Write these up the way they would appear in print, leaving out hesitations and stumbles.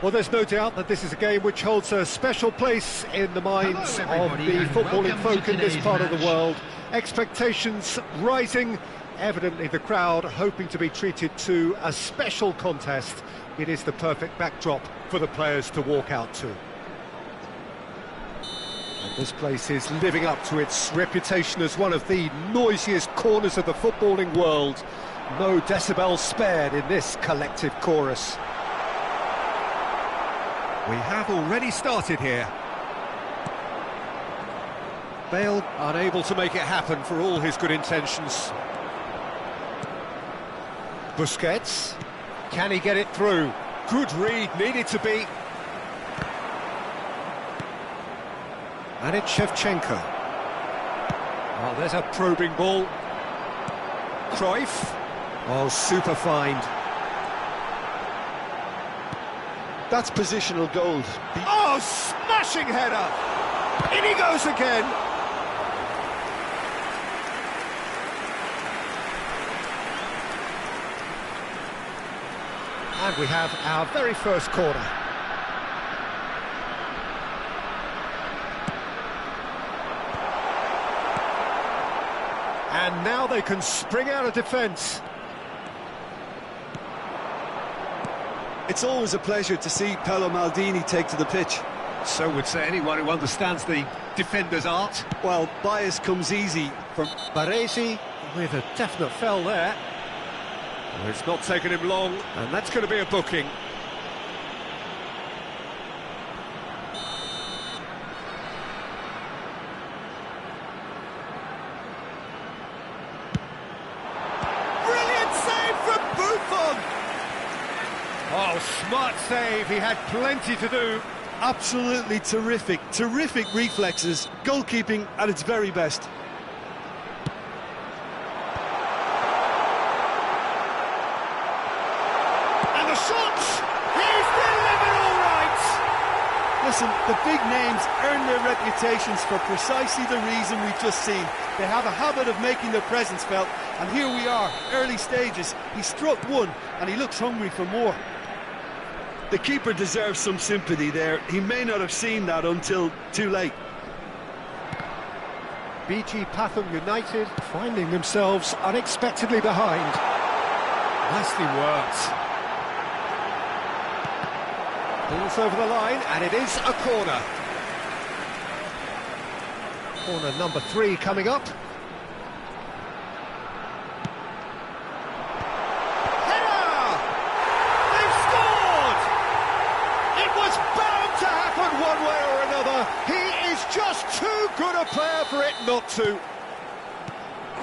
Well, there's no doubt that this is a game which holds a special place in the minds of the footballing folk in this part of the world. Expectations rising, evidently the crowd hoping to be treated to a special contest. It is the perfect backdrop for the players to walk out to. And this place is living up to its reputation as one of the noisiest corners of the footballing world. No decibels spared in this collective chorus. We have already started here. Bale unable to make it happen for all his good intentions. Busquets, can he get it through? Good read, needed to be. And it's Shevchenko. Oh, there's a probing ball. Cruyff. Oh, super find. That's positional gold. Oh, smashing header! In he goes again! And we have our very first corner. And now they can spring out of defence. It's always a pleasure to see Paolo Maldini take to the pitch. So would say anyone who understands the defender's art. Well, bias comes easy from Baresi with a definite foul there. Well, it's not taken him long, and that's going to be a booking. Brilliant save from Buffon! Oh, smart save, he had plenty to do. absolutely terrific reflexes, goalkeeping at its very best. And the shot! He's delivered all right! Listen, the big names earn their reputations for precisely the reason we've just seen. They have a habit of making their presence felt, and here we are, early stages. He struck one, and he looks hungry for more. The keeper deserves some sympathy there. He may not have seen that until too late. BG Pathum United finding themselves unexpectedly behind. Nicely worked. Ball's over the line, and it is a corner. Corner number 3 coming up. Header! They've scored! It was bound to happen one way or another. He is just too good a player for it not to.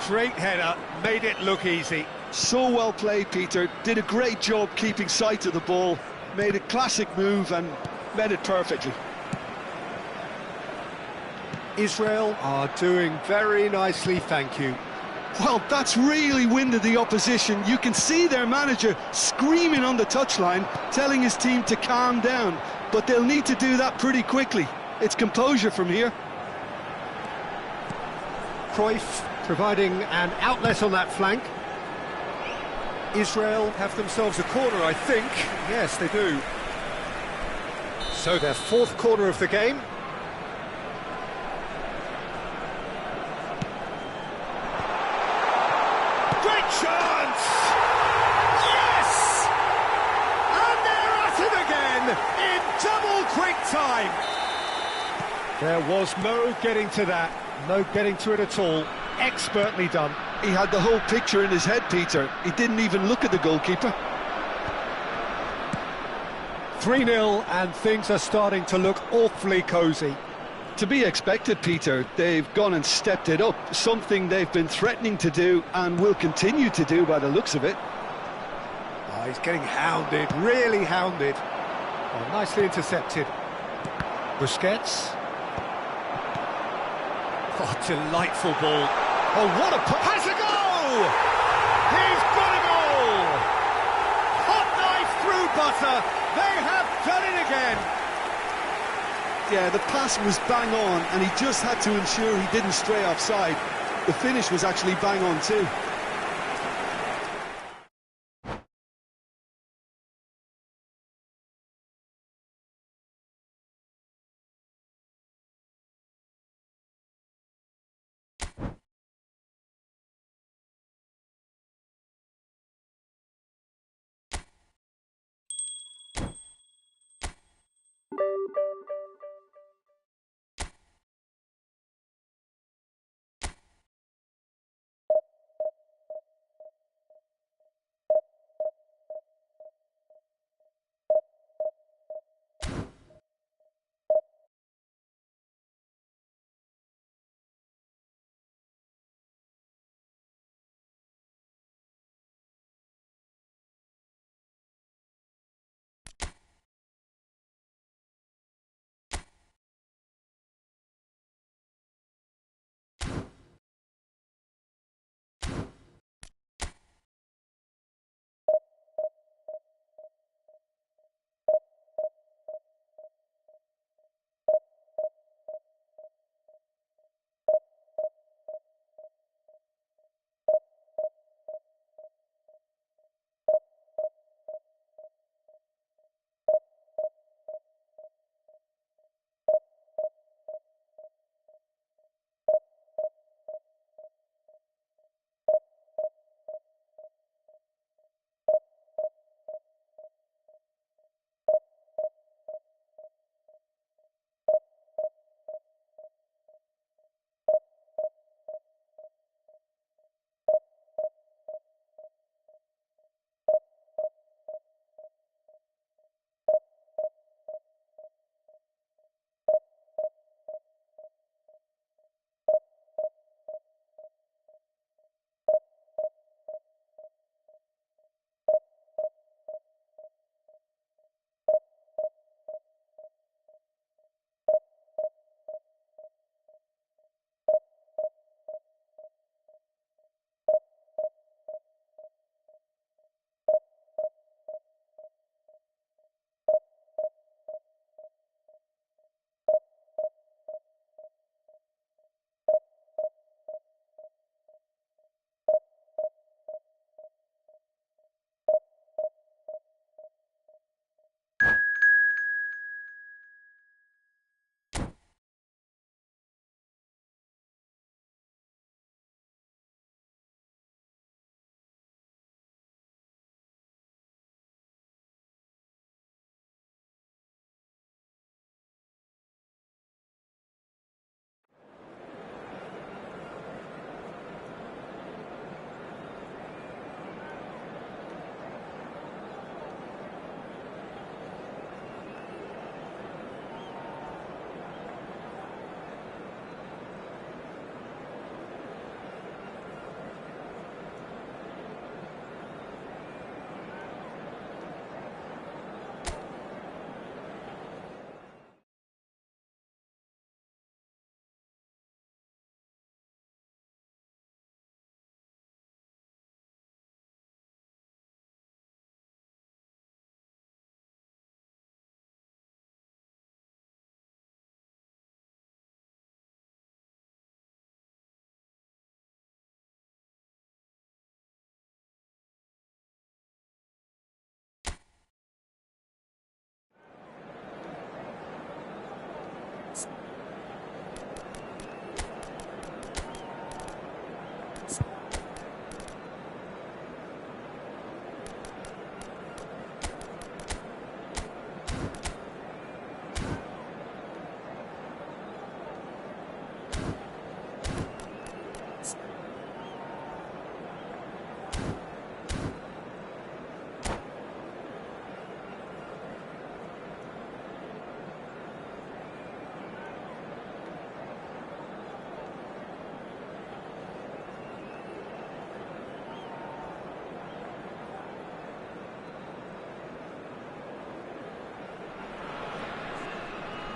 Great header, made it look easy. So well played, Peter. Did a great job keeping sight of the ball. Made a classic move and met it perfectly. Israel are doing very nicely, thank you. Well, that's really winded the opposition. You can see their manager screaming on the touchline, telling his team to calm down. But they'll need to do that pretty quickly. It's composure from here. Cruyff providing an outlet on that flank. Israel have themselves a corner, I think. Yes, they do. So their 4th corner of the game. Great chance! Yes! And they're at it again in double quick time. There was no getting to that, no getting to it at all. Expertly done. He had the whole picture in his head, Peter. He didn't even look at the goalkeeper. 3-0, and things are starting to look awfully cosy. To be expected, Peter. They've gone and stepped it up, something they've been threatening to do and will continue to do by the looks of it. Oh, he's getting hounded, really hounded. Oh, nicely intercepted. Busquets. Oh, delightful ball. Oh, what a... Has a goal! He's got a goal! Hot knife through butter. They have done it again. Yeah, the pass was bang on, and he just had to ensure he didn't stray offside. The finish was actually bang on too.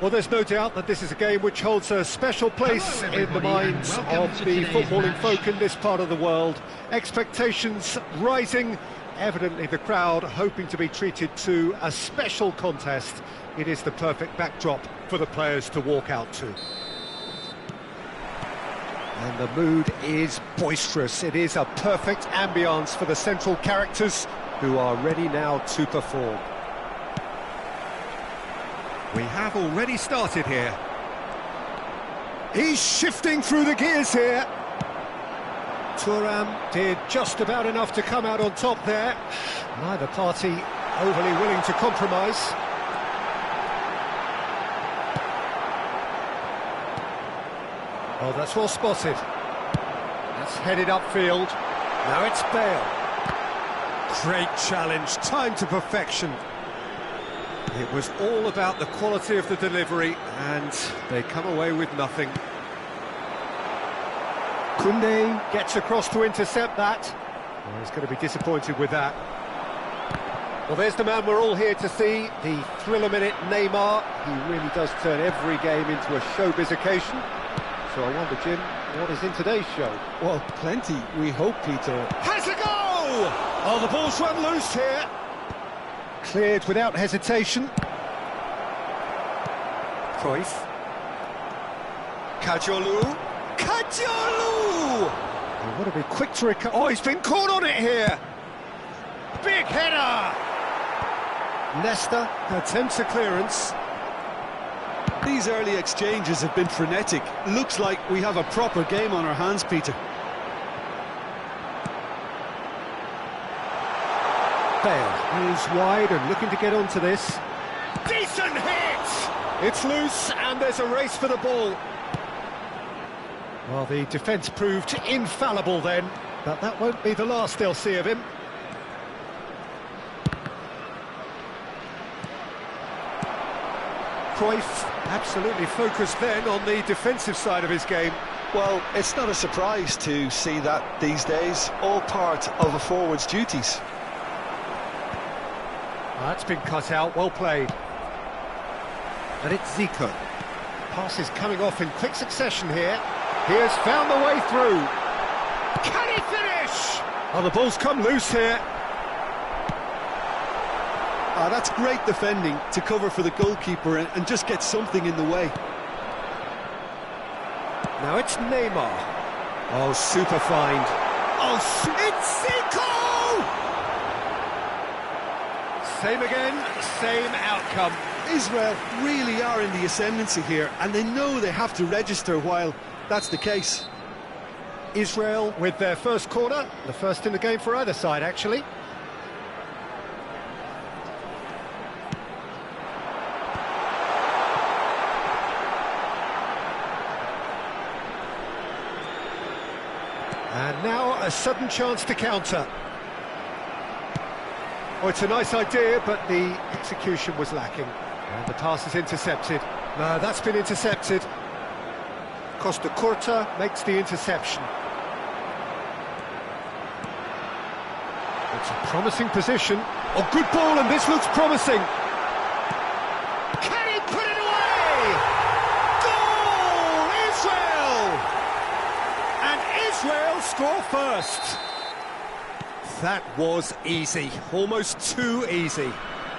Well, there's no doubt that this is a game which holds a special place in the minds of the footballing folk in this part of the world. Expectations rising, evidently the crowd hoping to be treated to a special contest. It is the perfect backdrop for the players to walk out to. And the mood is boisterous. It is a perfect ambience for the central characters who are ready now to perform. We have already started here. He's shifting through the gears here. Thuram did just about enough to come out on top there. Neither party overly willing to compromise. Oh, that's well spotted. That's headed upfield. Now it's Bale. Great challenge, timed to perfection. It was all about the quality of the delivery, and they come away with nothing. Koundé gets across to intercept that. Oh, he's going to be disappointed with that. Well, there's the man we're all here to see, the thriller-minute Neymar. He really does turn every game into a showbiz occasion. So I wonder, Jim, what is in today's show? Well, plenty, we hope, Peter. Has a goal! Oh, the ball's run loose here. Cleared without hesitation. Cruyff. Kajolu. Kajolu! He would have been quick to recover. Oh, he's been caught on it here. Big header! Leicester attempts a clearance. These early exchanges have been frenetic. Looks like we have a proper game on our hands, Peter. Bale moves wide and looking to get onto this. Decent hit! It's loose and there's a race for the ball. Well, the defence proved infallible then, but that won't be the last they'll see of him. Cruyff absolutely focused then on the defensive side of his game. Well, it's not a surprise to see that these days, all part of a forward's duties. That's been cut out, well played. And it's Zico. Pass is coming off in quick succession here. He has found the way through. Can he finish? Oh, the ball's come loose here. That's great defending to cover for the goalkeeper and just get something in the way. Now it's Neymar. Oh, super find. Oh, it's Zico! Same again, same outcome. Israel really are in the ascendancy here, and they know they have to register while that's the case. Israel with their first corner, the first in the game for either side, actually. And now a sudden chance to counter. Oh, it's a nice idea, but the execution was lacking. And the pass is intercepted. No, that's been intercepted. Costa Curta makes the interception. It's a promising position. Oh, good ball, and this looks promising. Can he put it away? Goal! Israel! And Israel score first. That was easy, almost too easy.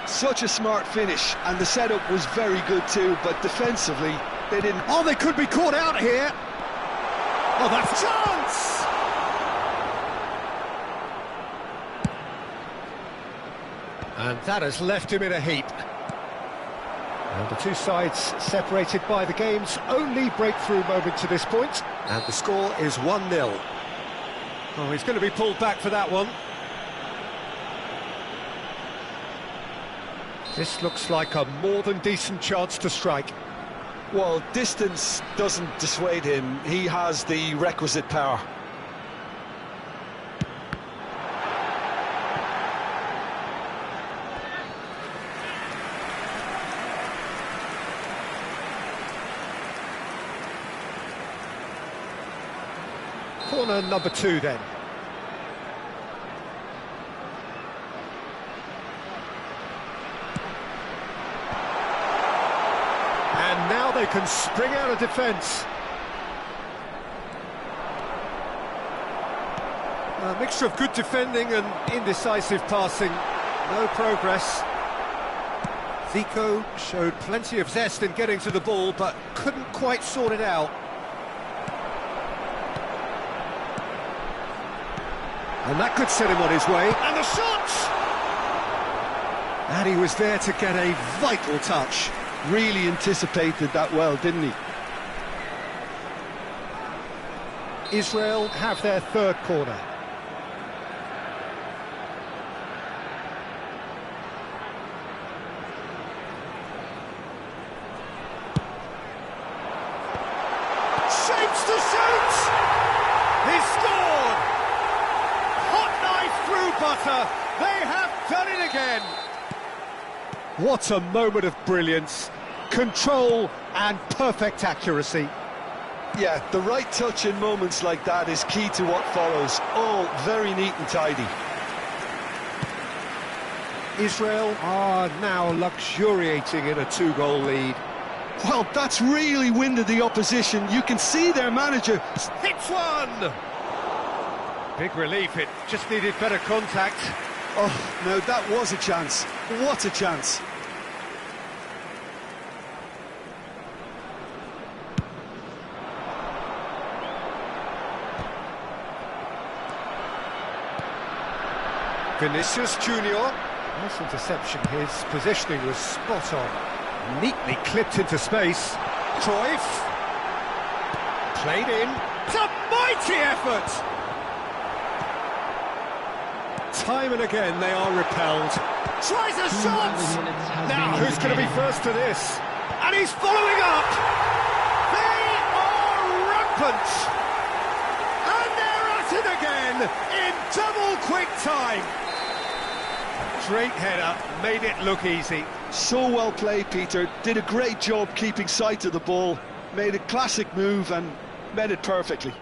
Such a smart finish, and the setup was very good too, but defensively, they didn't... Oh, they could be caught out here. Oh, that's a chance! And that has left him in a heap. And the two sides separated by the game's only breakthrough moment to this point. And the score is 1-0. Oh, he's going to be pulled back for that one. This looks like a more than decent chance to strike. Well, distance doesn't dissuade him. He has the requisite power. Corner number 2 then. And now they can spring out of defence. A mixture of good defending and indecisive passing. No progress. Zico showed plenty of zest in getting to the ball, but couldn't quite sort it out. And that could set him on his way. And the shot! And he was there to get a vital touch. Really anticipated that well, didn't he? Israel have their third corner. Saved wants to shoot! He's scored! Hot knife through butter. They have done it again. What a moment of brilliance. Control and perfect accuracy. Yeah, the right touch in moments like that is key to what follows. All very neat and tidy. Israel are now luxuriating in a 2-goal lead. Well, that's really winded the opposition. You can see their manager Hits one! Big relief, it just needed better contact. Oh, now that was a chance. What a chance. Vinicius Junior. Nice interception, his positioning was spot on. Neatly clipped into space. Cruyff. Played in. It's a mighty effort! Time and again they are repelled. Tries a shot! Now who's going to be first to this? And he's following up! They are rampant! And they're at it again in double quick time! Straight header, made it look easy. So well played, Peter. Did a great job keeping sight of the ball. Made a classic move and met it perfectly.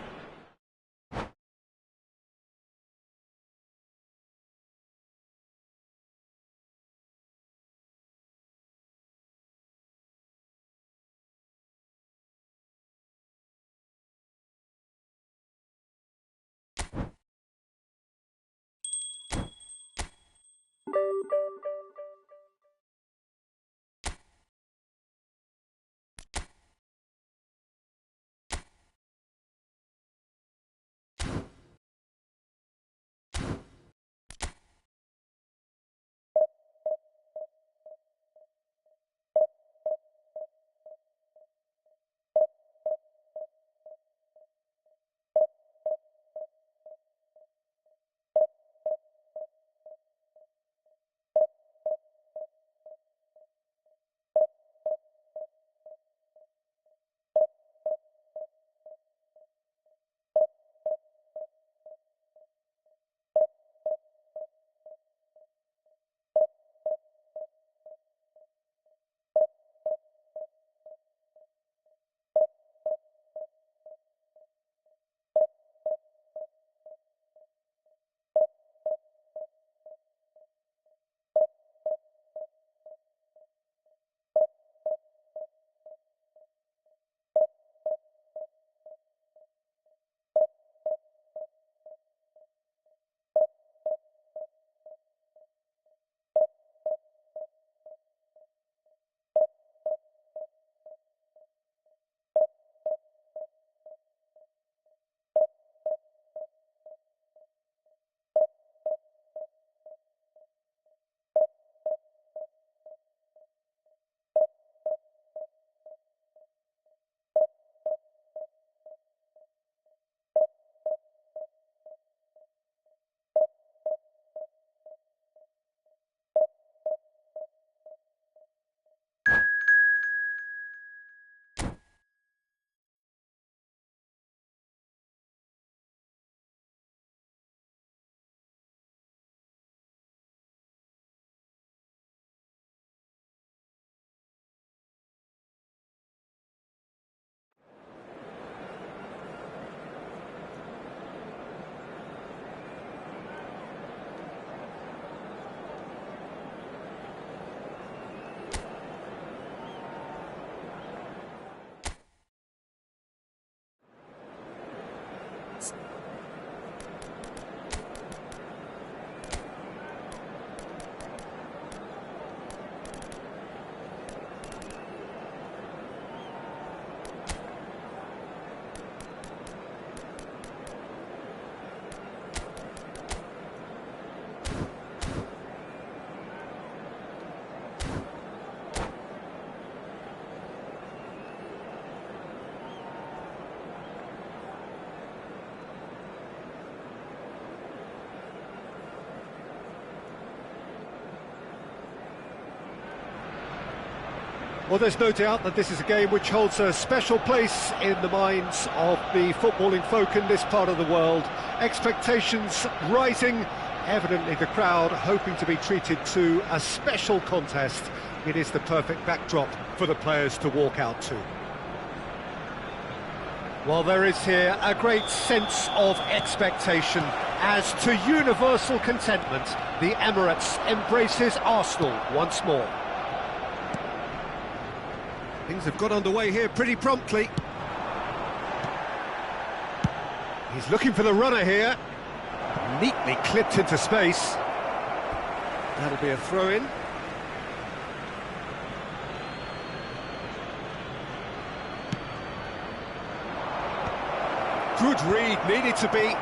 Well, there's no doubt that this is a game which holds a special place in the minds of the footballing folk in this part of the world. Expectations rising, evidently the crowd hoping to be treated to a special contest. It is the perfect backdrop for the players to walk out to. Well, there is here a great sense of expectation as to universal contentment. The Emirates embraces Arsenal once more. Things have got underway here pretty promptly. He's looking for the runner here. Neatly clipped into space. That'll be a throw-in. Good read, needed to be.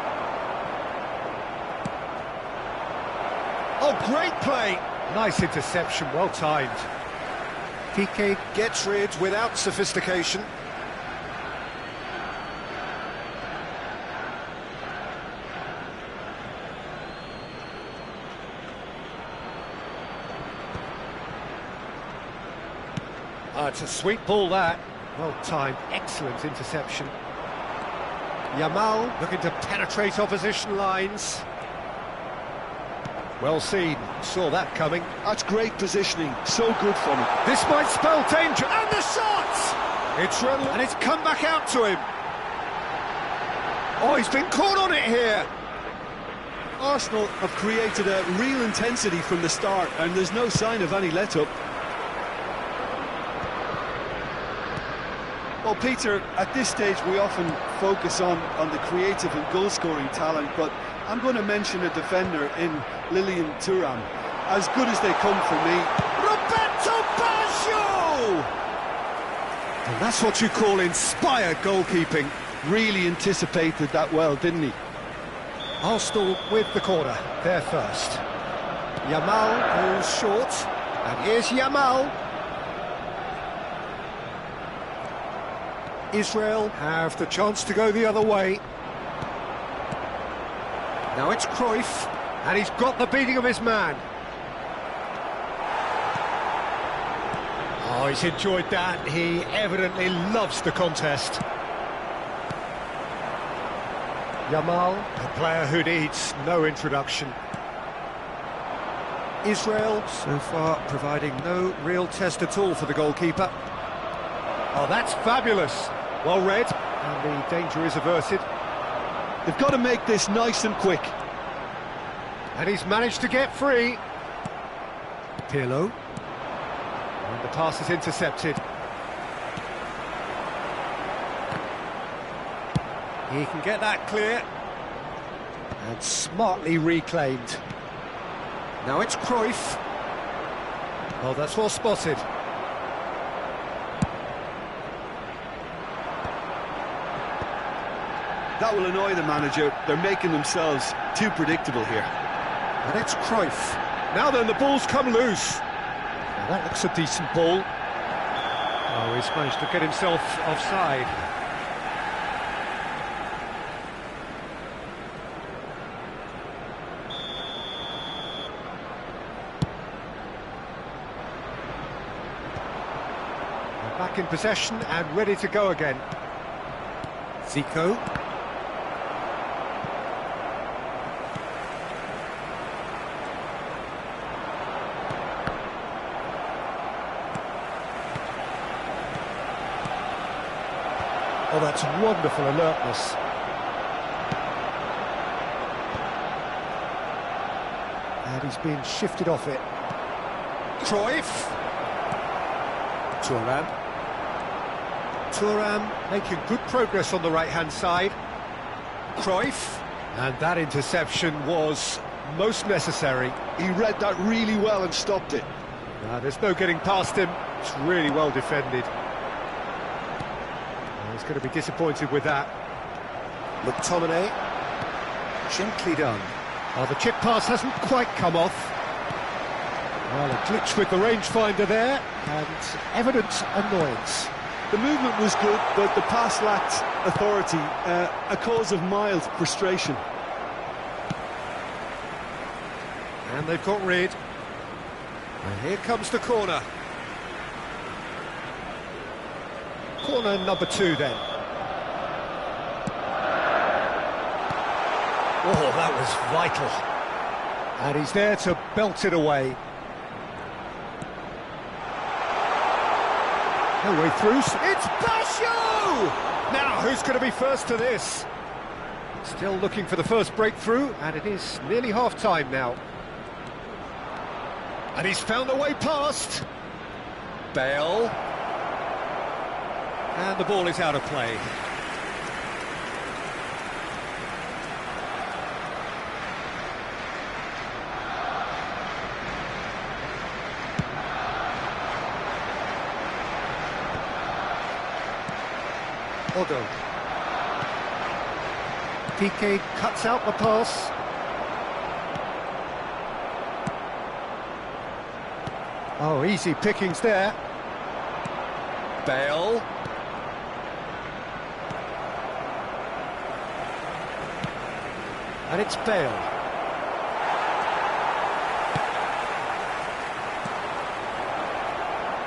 Oh, great play! Nice interception, well timed. Piqué gets rid without sophistication. It's a sweet ball that. Well timed, excellent interception. Yamal looking to penetrate opposition lines. Well seen, saw that coming. That's great positioning, so good from him. This might spell danger, and the shot! It's run, and it's come back out to him. Oh, he's been caught on it here. Arsenal have created a real intensity from the start, and there's no sign of any let-up. Well, Peter, at this stage we often focus on the creative and goal-scoring talent, but I'm going to mention a defender in Lilian Thuram. As good as they come for me. Roberto Baggio! And that's what you call inspired goalkeeping. Really anticipated that well, didn't he? Arsenal with the corner, they're first. Yamal goes short, and here's Yamal. Israel have the chance to go the other way. Now it's Cruyff, and he's got the beating of his man. Oh, he's enjoyed that. He evidently loves the contest. Yamal, a player who needs no introduction. Israel, so far, providing no real test at all for the goalkeeper. Oh, that's fabulous. Well read, and the danger is averted. They've got to make this nice and quick. And he's managed to get free. Pirlo. And the pass is intercepted. He can get that clear. And smartly reclaimed. Now it's Cruyff. Oh, that's well spotted. That will annoy the manager. They're making themselves too predictable here. And it's Cruyff. Now then, the ball's come loose. Now that looks a decent ball. Oh, he's managed to get himself offside. They're back in possession and ready to go again. Zico. Oh, that's wonderful alertness. And he's been shifted off it. Cruyff. Thuram making good progress on the right-hand side. Cruyff. And that interception was most necessary. He read that really well and stopped it. There's no getting past him. It's really well defended. He's going to be disappointed with that. McTominay, gently done. Oh, the chip pass hasn't quite come off. Well, a glitch with the rangefinder there, and evident annoyance. The movement was good, but the pass lacked authority, a cause of mild frustration. And they've got rid. And here comes the corner. corner number 2 then. Oh, that was vital. And he's there to belt it away. No way through. It's Basho! Now, who's going to be first to this? Still looking for the first breakthrough, and it is nearly half-time now. And he's found a way past. Bale. And the ball is out of play. Odo. Piqué cuts out the pass. Oh, easy pickings there. Bale. And it's Bale.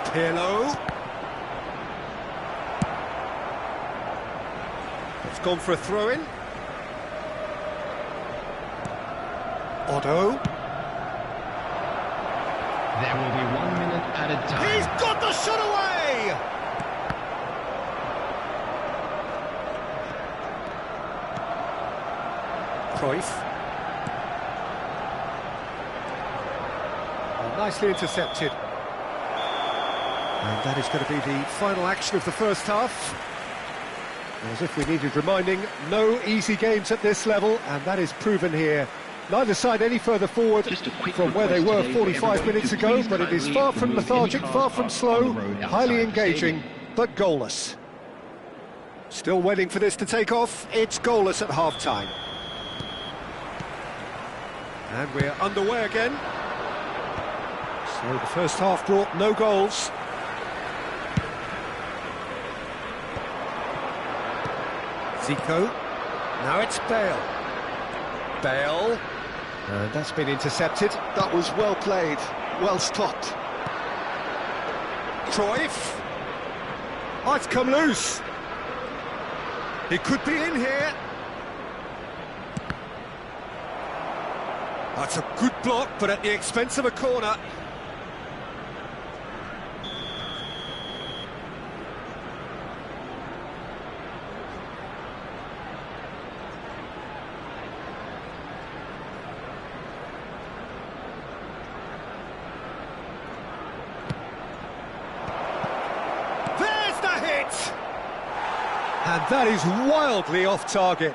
Pirlo. It's gone for a throw-in. Otto. There will be 1 minute added time. He's got the shot away! Cruyff. Oh, nicely intercepted. And that is going to be the final action of the first half. As if we needed reminding, no easy games at this level, and that is proven here. Neither side any further forward from where they were 45 minutes ago, but it is far from lethargic, far from slow, highly engaging, but goalless. Still waiting for this to take off. It's goalless at half-time. And we're underway again. So the first half brought no goals. Zico. Now it's Bale. Bale. And that's been intercepted. That was well played, well stopped. Cruyff. Oh, it's come loose. He could be in here. That's a good block, but at the expense of a corner. And that is wildly off target.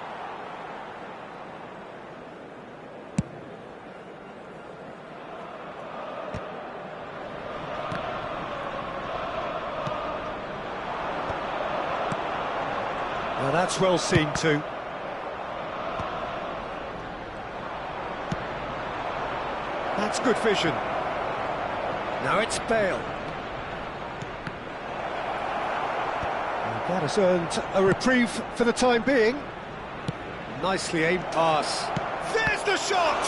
Well, that's well seen too. That's good vision. Now it's Bale. That has earned a reprieve for the time being. Nicely aimed pass. There's the shot!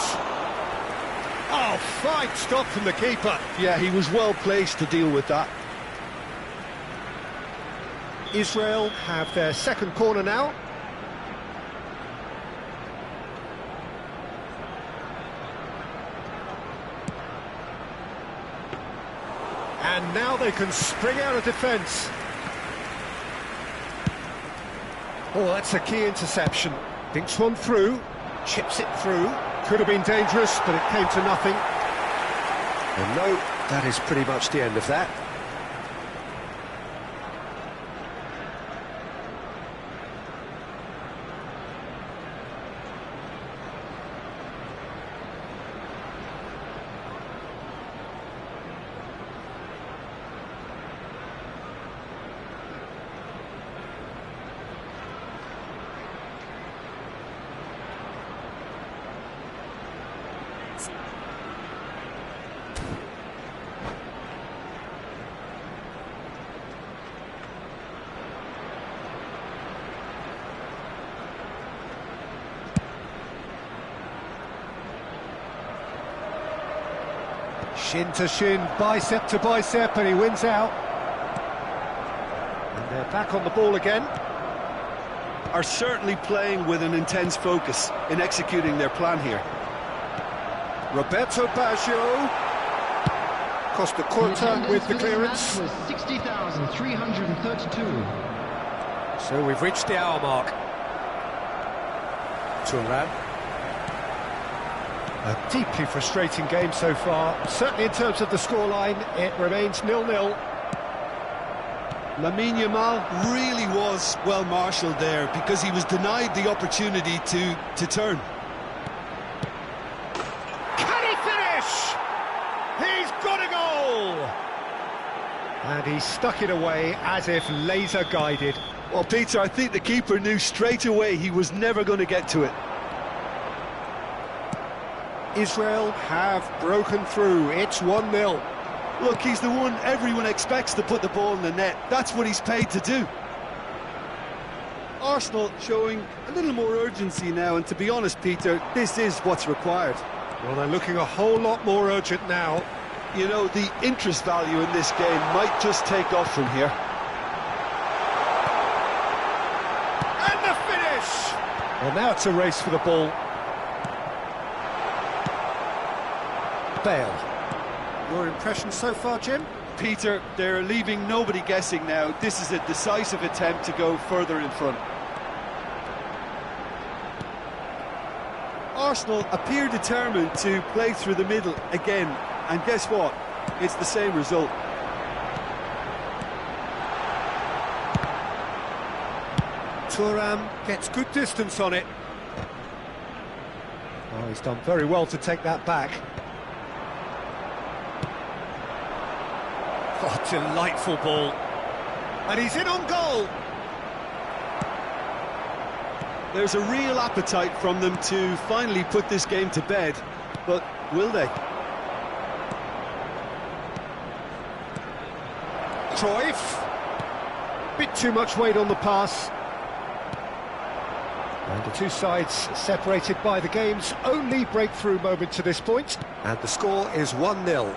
Oh, fine stop from the keeper. Yeah, he was well placed to deal with that. Israel have their second corner now. And now they can spring out of defence. Oh, that's a key interception. Thinks one through, chips it through. Could have been dangerous, but it came to nothing. And no, that is pretty much the end of that. Shin to shin, bicep to bicep, and he wins out. And they're Back on the ball again. Are certainly playing with an intense focus in executing their plan here. Roberto Baggio. Costa Curta with the clearance. Was 60,332. So we've reached the hour mark. Thuram. A deeply frustrating game so far. Certainly in terms of the scoreline, it remains 0-0. Lamine Yamal really was well marshalled there because he was denied the opportunity to turn. Can he finish? He's got a goal! And he stuck it away as if laser guided. Well, Peter, I think the keeper knew straight away he was never going to get to it. Israel have broken through. It's 1-0. Look, he's the one everyone expects to put the ball in the net. That's what he's paid to do. Arsenal showing a little more urgency now, and to be honest, Peter, this is what's required. Well, they're looking a whole lot more urgent now. You know, the interest value in this game might just take off from here. And the finish! Well, now it's a race for the ball. Bale. Your impression so far, Jim? Peter, they're leaving nobody guessing now. This is a decisive attempt to go further in front. Arsenal appear determined to play through the middle again, and guess what? It's the same result. Thuram gets good distance on it. Oh, he's done very well to take that back. Oh, delightful ball. And he's in on goal. There's a real appetite from them to finally put this game to bed, but will they? Cruyff. Bit too much weight on the pass. And the two sides separated by the game's only breakthrough moment to this point. And the score is 1-0.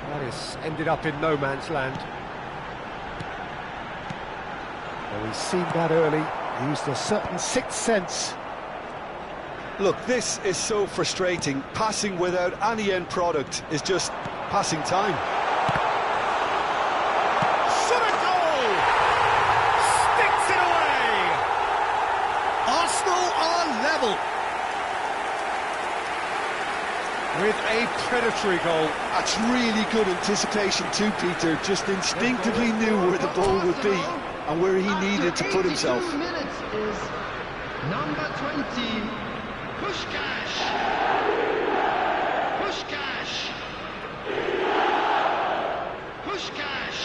That has ended up in no man's land. Well, he's seen that early. He used a certain sixth sense. Look, this is so frustrating. Passing without any end product is just passing time. Shot a goal! Sticks it away! Arsenal are level. With a predatory goal. That's really good anticipation too, Peter. Just instinctively knew where the ball would be and where he needed to put himself. 82 minutes is number 20, Puskás. Puskás. Puskás.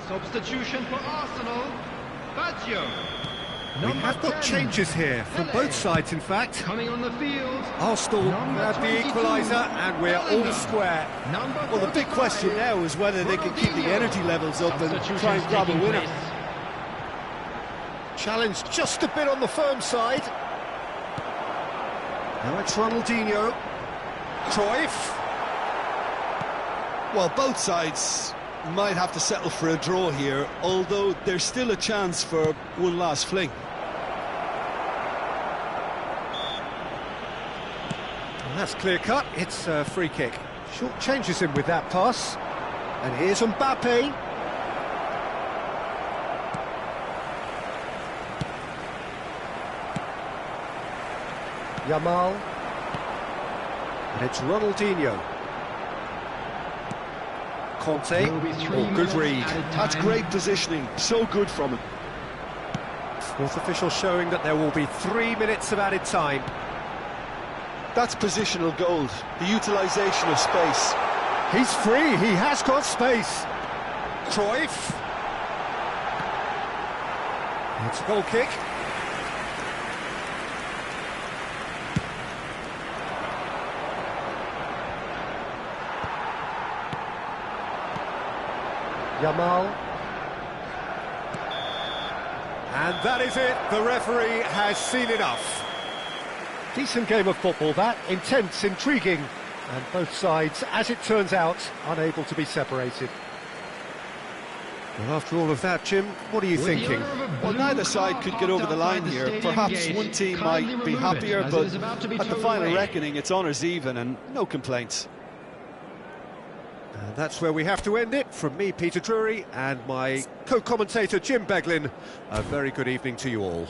Substitution for Arsenal, Baggio. We have got changes here from both sides, in fact. Coming on the field. Arsenal have the equaliser, and we're all square. Well, the big question now is whether they can keep the energy levels up and try and grab a winner. Challenge just a bit on the firm side. Now it's Ronaldinho. Cruyff. Well, both sides might have to settle for a draw here, although there's still a chance for one last fling. And that's clear cut. It's a free kick. Short changes him with that pass. And here's Mbappe. Yamal. And it's Ronaldinho. Conte. Will be 3 Oh, good minutes read. added That's time. great positioning, so good from him. Fourth official showing that there will be 3 minutes of added time. That's positional gold, the utilisation of space. He's free, he has got space. Cruyff. It's a goal kick. Yamal. And that is it, the referee has seen enough. Decent game of football that, intense, intriguing, and both sides, as it turns out, unable to be separated. Well, after all of that, Jim, what are you With the thinking? owner of a Well, blue neither car side could get parked over the line outside the here. stadium Perhaps gate, one team kindly might be remove it, happier, as it but is about to be at the towed final away. reckoning, it's honours even and no complaints. And that's where we have to end it. From me, Peter Drury, and my co-commentator, Jim Beglin, a very good evening to you all.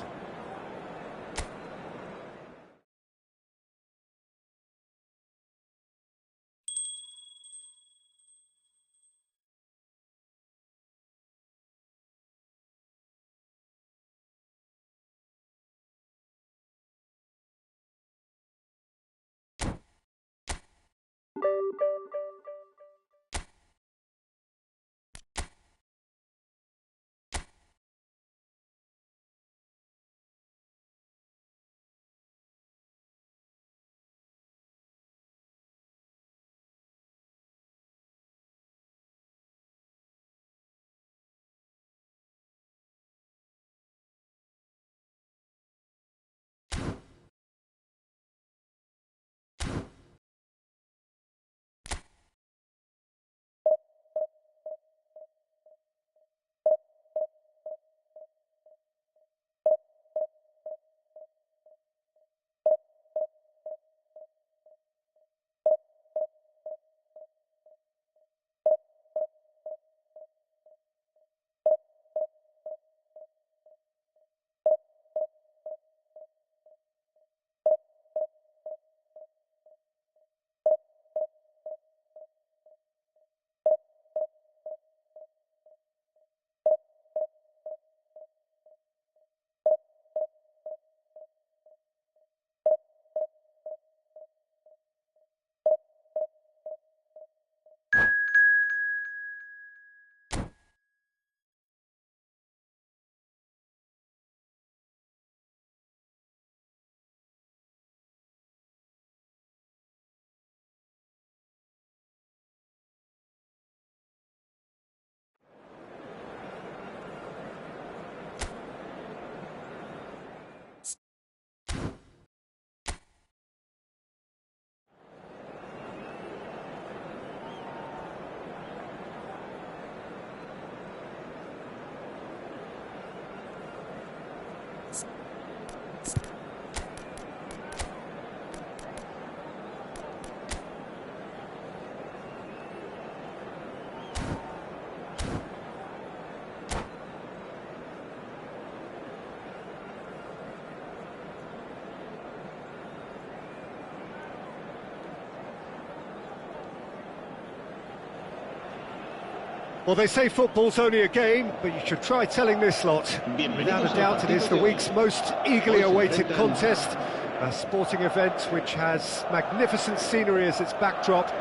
Well, they say football's only a game, but you should try telling this lot. Without a doubt, it is the week's most eagerly awaited contest. A sporting event which has magnificent scenery as its backdrop.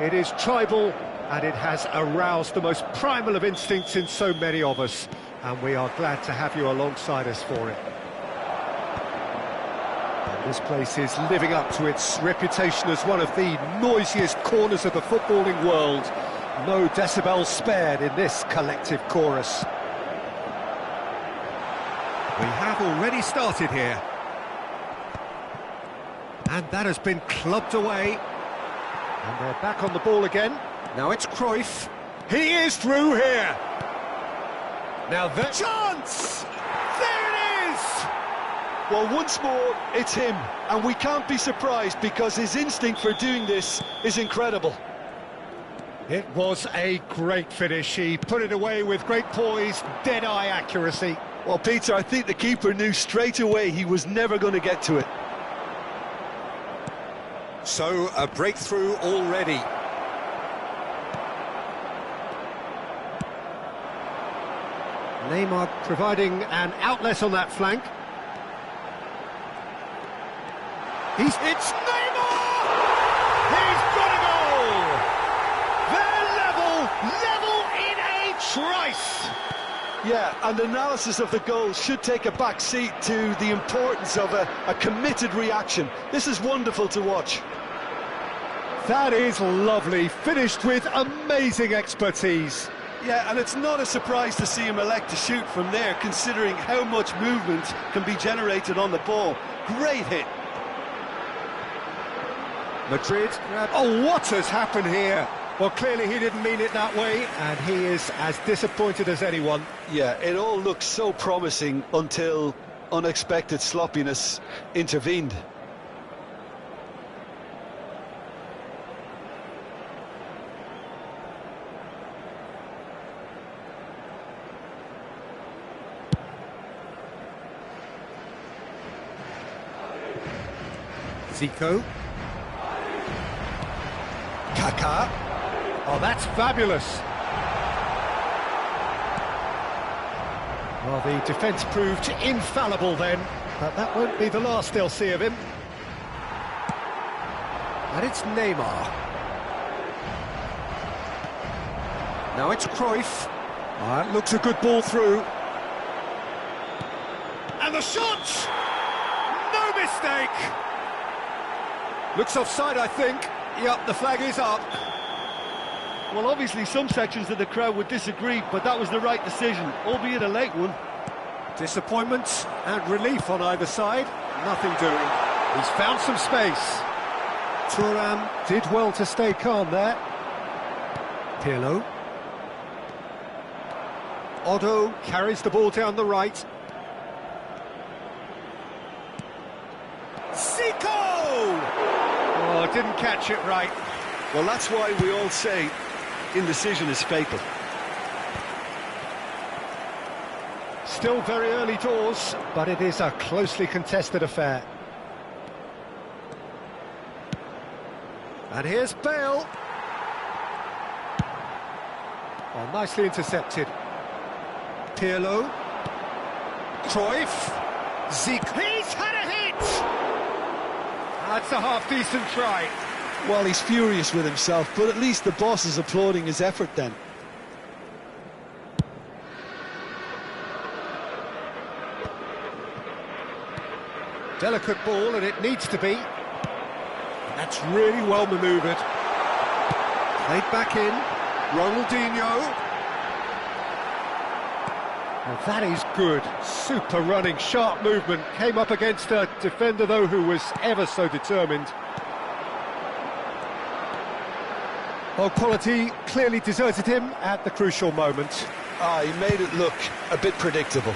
It is tribal, and it has aroused the most primal of instincts in so many of us. And we are glad to have you alongside us for it. And this place is living up to its reputation as one of the noisiest corners of the footballing world. No decibels spared in this collective chorus. We have already started here. And that has been clubbed away. And they're back on the ball again. Now it's Cruyff. He is through here. Now the chance! There it is! Well, once more, it's him. And we can't be surprised because his instinct for doing this is incredible. It was a great finish. He put it away with great poise, dead-eye accuracy. Well, Peter, I think the keeper knew straight away he was never going to get to it. So, a breakthrough already. Neymar providing an outlet on that flank. It's Neymar! He's got a goal! They're level in a trice! Yeah, and analysis of the goal should take a back seat to the importance of a committed reaction. This is wonderful to watch. That is lovely, finished with amazing expertise. Yeah, and it's not a surprise to see him elect to shoot from there, considering how much movement can be generated on the ball. Great hit. Madrid. Oh, what has happened here? Well, clearly he didn't mean it that way, and he is as disappointed as anyone. Yeah, it all looked so promising until unexpected sloppiness intervened. Zico. Kaká. Oh, that's fabulous. Well, the defence proved infallible then, but that won't be the last they'll see of him. And it's Neymar. Now it's Cruyff. That looks a good ball through. And the shot! No mistake! Looks offside, I think. Yep, the flag is up. Well, obviously some sections of the crowd would disagree, but that was the right decision, albeit a late one. Disappointment and relief on either side. Nothing doing. He's found some space. Thuram did well to stay calm there. Pirlo. Otto carries the ball down the right. Zico! Oh, didn't catch it right. Well, that's why we all say indecision is fatal. Still very early doors, but it is a closely contested affair. And here's Bale. Oh, nicely intercepted. Pirlo. Cruyff. Zico. He's had a hit! That's a half-decent try. Well, he's furious with himself, but at least the boss is applauding his effort then. Delicate ball, and it needs to be. That's really well manoeuvred. Played back in. Ronaldinho. Well, that is good. Super running, sharp movement. Came up against a defender, though, who was ever so determined. Well, quality clearly deserted him at the crucial moment. He made it look a bit predictable.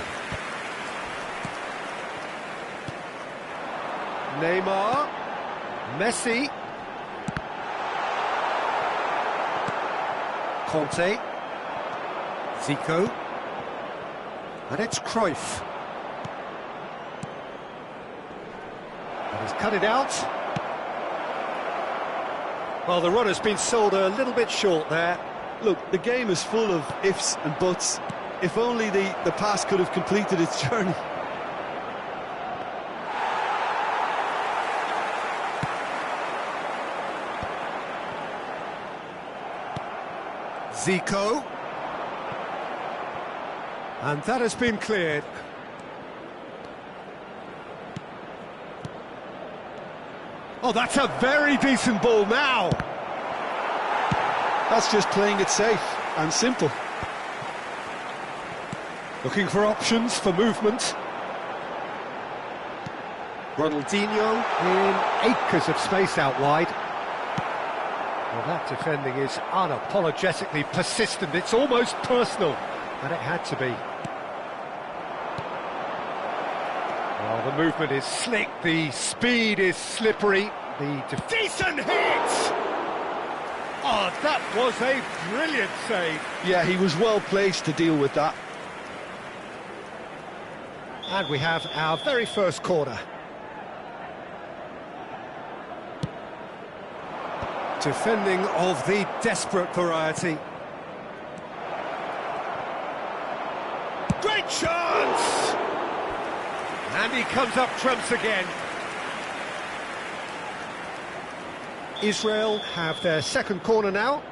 Neymar. Messi. Conte. Zico. And it's Cruyff. And he's cut it out. Well, the runner's been sold a little bit short there. Look, the game is full of ifs and buts. If only the pass could have completed its journey. Zico. And that has been cleared. Oh, that's a very decent ball now. That's just playing it safe and simple. Looking for options for movement. Ronaldinho in acres of space out wide. Well, that defending is unapologetically persistent. It's almost personal, and it had to be. Well, the movement is slick, the speed is slippery, the decent hit! Oh, that was a brilliant save. Yeah, he was well placed to deal with that. And we have our very first corner. Defending of the desperate variety. Great Great chance! And he comes up trumps again. Israel have their second corner now.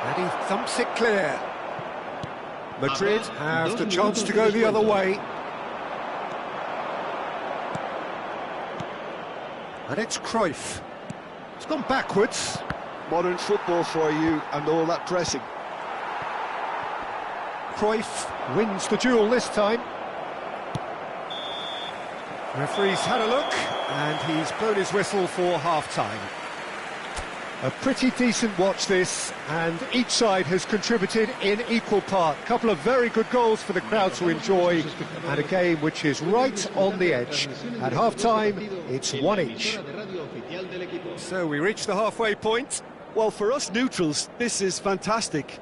And he thumps it clear. Madrid have the chance to go the other way. And it's Cruyff. It's gone backwards. Modern football for you and all that pressing. Cruyff wins the duel this time. Referee's had a look and he's blown his whistle for half-time. A pretty decent watch this, and each side has contributed in equal part. A couple of very good goals for the crowd to enjoy, and a game which is right on the edge. At half-time, it's one each. So we reach the halfway point. Well, for us neutrals, this is fantastic.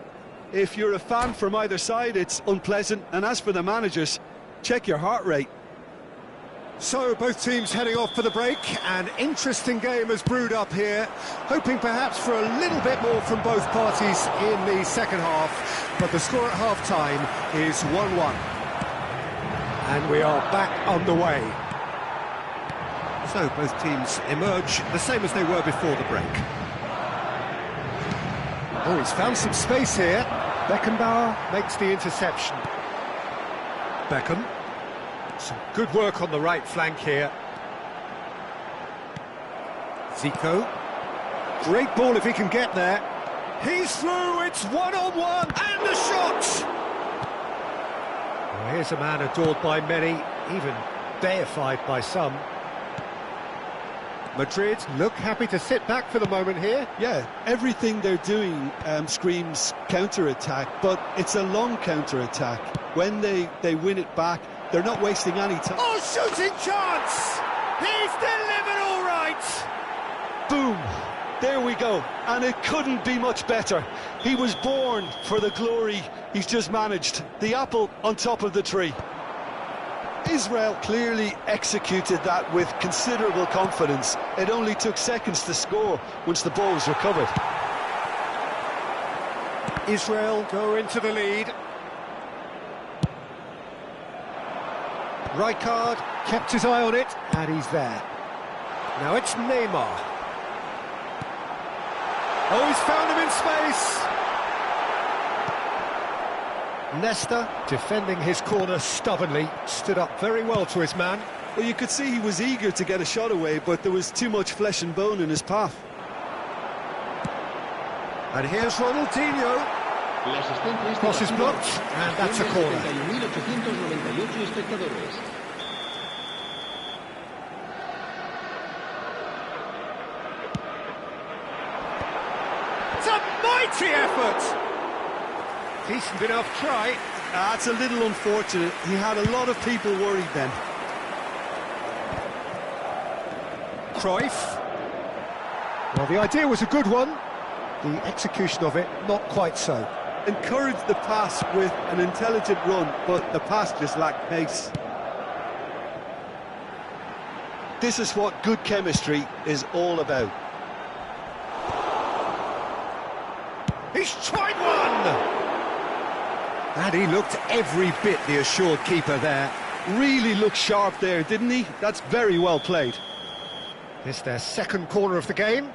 If you're a fan from either side, it's unpleasant, and as for the managers, check your heart rate. So both teams heading off for the break. An interesting game has brewed up here, hoping perhaps for a little bit more from both parties in the second half, but the score at half-time is 1-1. And we are back underway. So both teams emerge the same as they were before the break. Oh, he's found some space here. Beckenbauer makes the interception. Beckham. Some good work on the right flank here. Zico. Great ball if he can get there. He's through, it's one-on-one, and the shot! Well, here's a man adored by many, even deified by some. Madrid look happy to sit back for the moment here. Yeah, everything they're doing screams counter-attack, but it's a long counter-attack. When they win it back, they're not wasting any time. Oh, shooting chance! He's delivered all right! Boom! There we go. And it couldn't be much better. He was born for the glory he's just managed. The apple on top of the tree. Israel clearly executed that with considerable confidence. It only took seconds to score once the ball was recovered. Israel go into the lead. Rijkaard kept his eye on it, and he's there. Now it's Neymar. Oh, he's found him in space! Nesta, defending his corner stubbornly, stood up very well to his man. Well, you could see he was eager to get a shot away, but there was too much flesh and bone in his path. And here's Ronaldinho. Cross is blocked, and that's a corner. It's a mighty effort! Decent enough try. That's a little unfortunate. He had a lot of people worried then. Cruyff. Well, the idea was a good one. The execution of it, not quite so. Encouraged the pass with an intelligent run, but the pass just lacked pace. This is what good chemistry is all about. He's tried one! And he looked every bit the assured keeper there. Really looked sharp there, didn't he? That's very well played. It's their second corner of the game.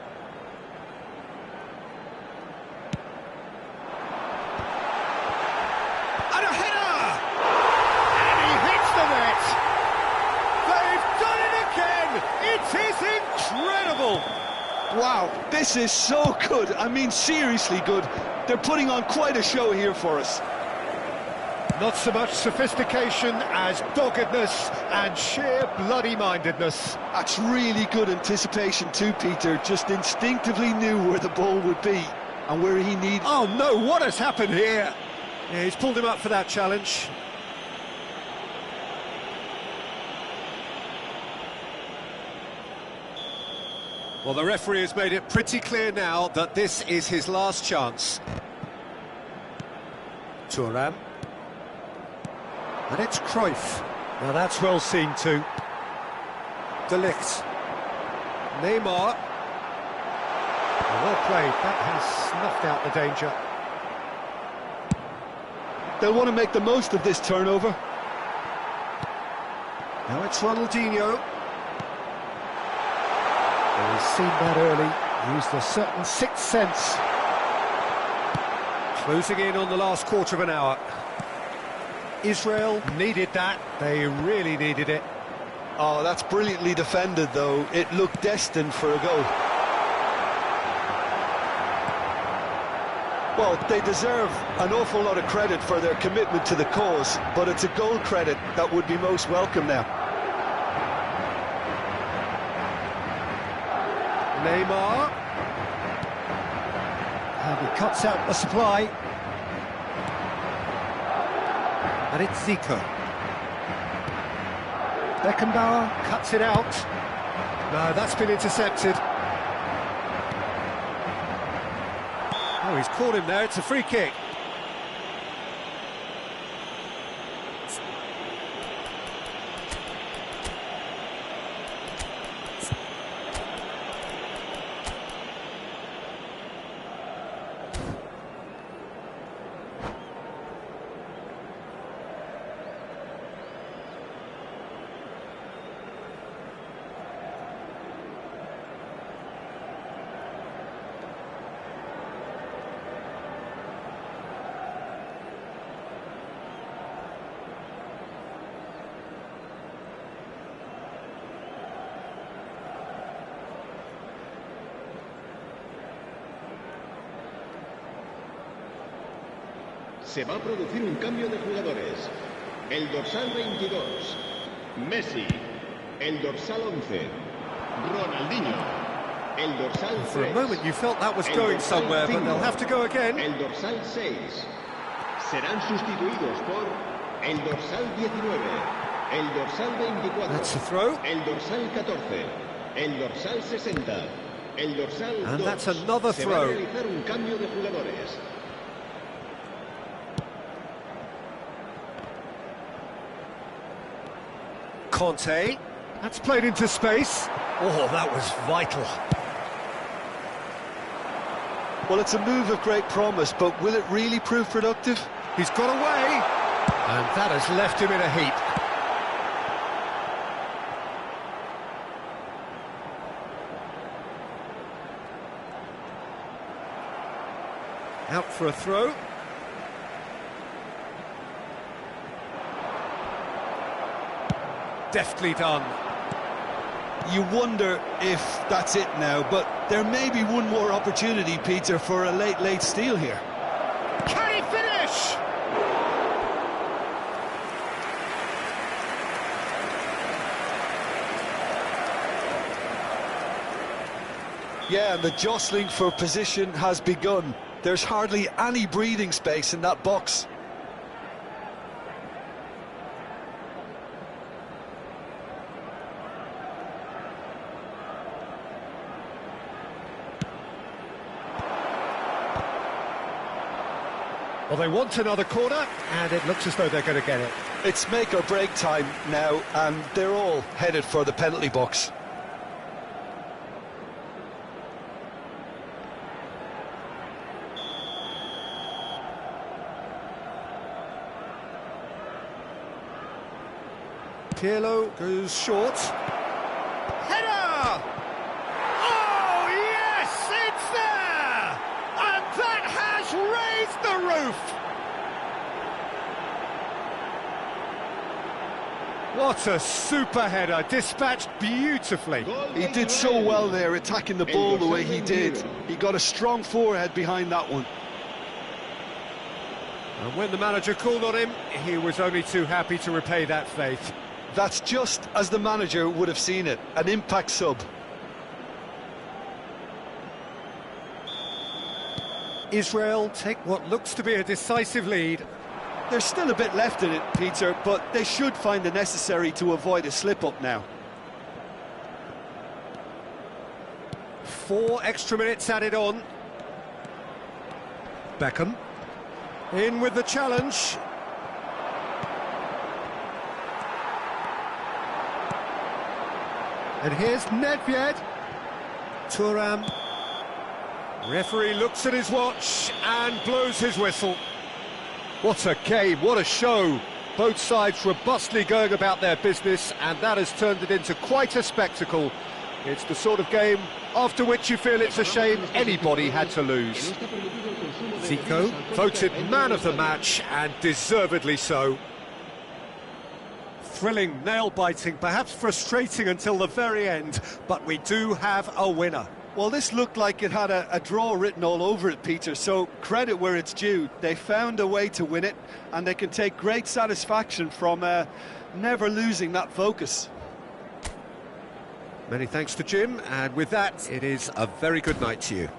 And a header! And he hits the net! They've done it again! It is incredible! Wow, this is so good. I mean, seriously good. They're putting on quite a show here for us. Not so much sophistication as doggedness and sheer bloody-mindedness. That's really good anticipation too, Peter. Just instinctively knew where the ball would be and where he needed... Oh no, what has happened here? Yeah, he's pulled him up for that challenge. Well, the referee has made it pretty clear now that this is his last chance. Thuram. And it's Cruyff. Now that's well seen too. De Ligt. Neymar. Well played, that has snuffed out the danger. They'll want to make the most of this turnover. Now it's Ronaldinho. Well, he's seen that early, used a certain sixth sense. Closing in on the last quarter of an hour. Israel needed that, they really needed it. Oh, that's brilliantly defended, though. It looked destined for a goal. Well, they deserve an awful lot of credit for their commitment to the cause, but it's a goal credit that would be most welcome now. Neymar. And he cuts out the supply. And it's Zico. Beckenbauer cuts it out. No, that's been intercepted. Oh, he's caught him there, it's a free kick. Se va a producir un cambio de jugadores. El dorsal 22, Messi. El dorsal 11, Ronaldinho. El dorsal 3. For a moment you felt that was going somewhere, but they'll have to go again. El dorsal 6. Serán sustituidos por el dorsal 19, el dorsal 24. That's a throw. El dorsal 14, el dorsal 60, el dorsal 2. And that's another Se throw. va a realizar un cambio de jugadores. Conte, that's played into space. Oh, that was vital. Well, it's a move of great promise, but will it really prove productive? He's got away, and that has left him in a heap. Out for a throw. Deftly done. You wonder if that's it now, but there may be one more opportunity, Peter, for a late steal here. Can he finish? Yeah, and the jostling for position has begun. There's hardly any breathing space in that box. Well, they want another corner, and it looks as though they're going to get it. It's make or break time now, and they're all headed for the penalty box. Pirlo goes short. Header! Oh, yes, it's there! And that has raised the roof! What a super header, dispatched beautifully. He did so well there, attacking the ball the way he did. He got a strong forehead behind that one. And when the manager called on him, he was only too happy to repay that faith. That's just as the manager would have seen it, an impact sub. Israel take what looks to be a decisive lead. There's still a bit left in it, Peter, but they should find the necessary to avoid a slip-up now. 4 extra minutes added on. Beckham. In with the challenge. And here's Nedved. Thuram. Referee looks at his watch and blows his whistle. What a game, what a show. Both sides robustly going about their business, and that has turned it into quite a spectacle. It's the sort of game after which you feel it's a shame anybody had to lose. Zico voted man of the match, and deservedly so. Thrilling, nail-biting, perhaps frustrating until the very end, but we do have a winner. Well, this looked like it had a draw written all over it, Peter, so credit where it's due. They found a way to win it, and they can take great satisfaction from never losing that focus. Many thanks to Jim, and with that, it is a very good night to you.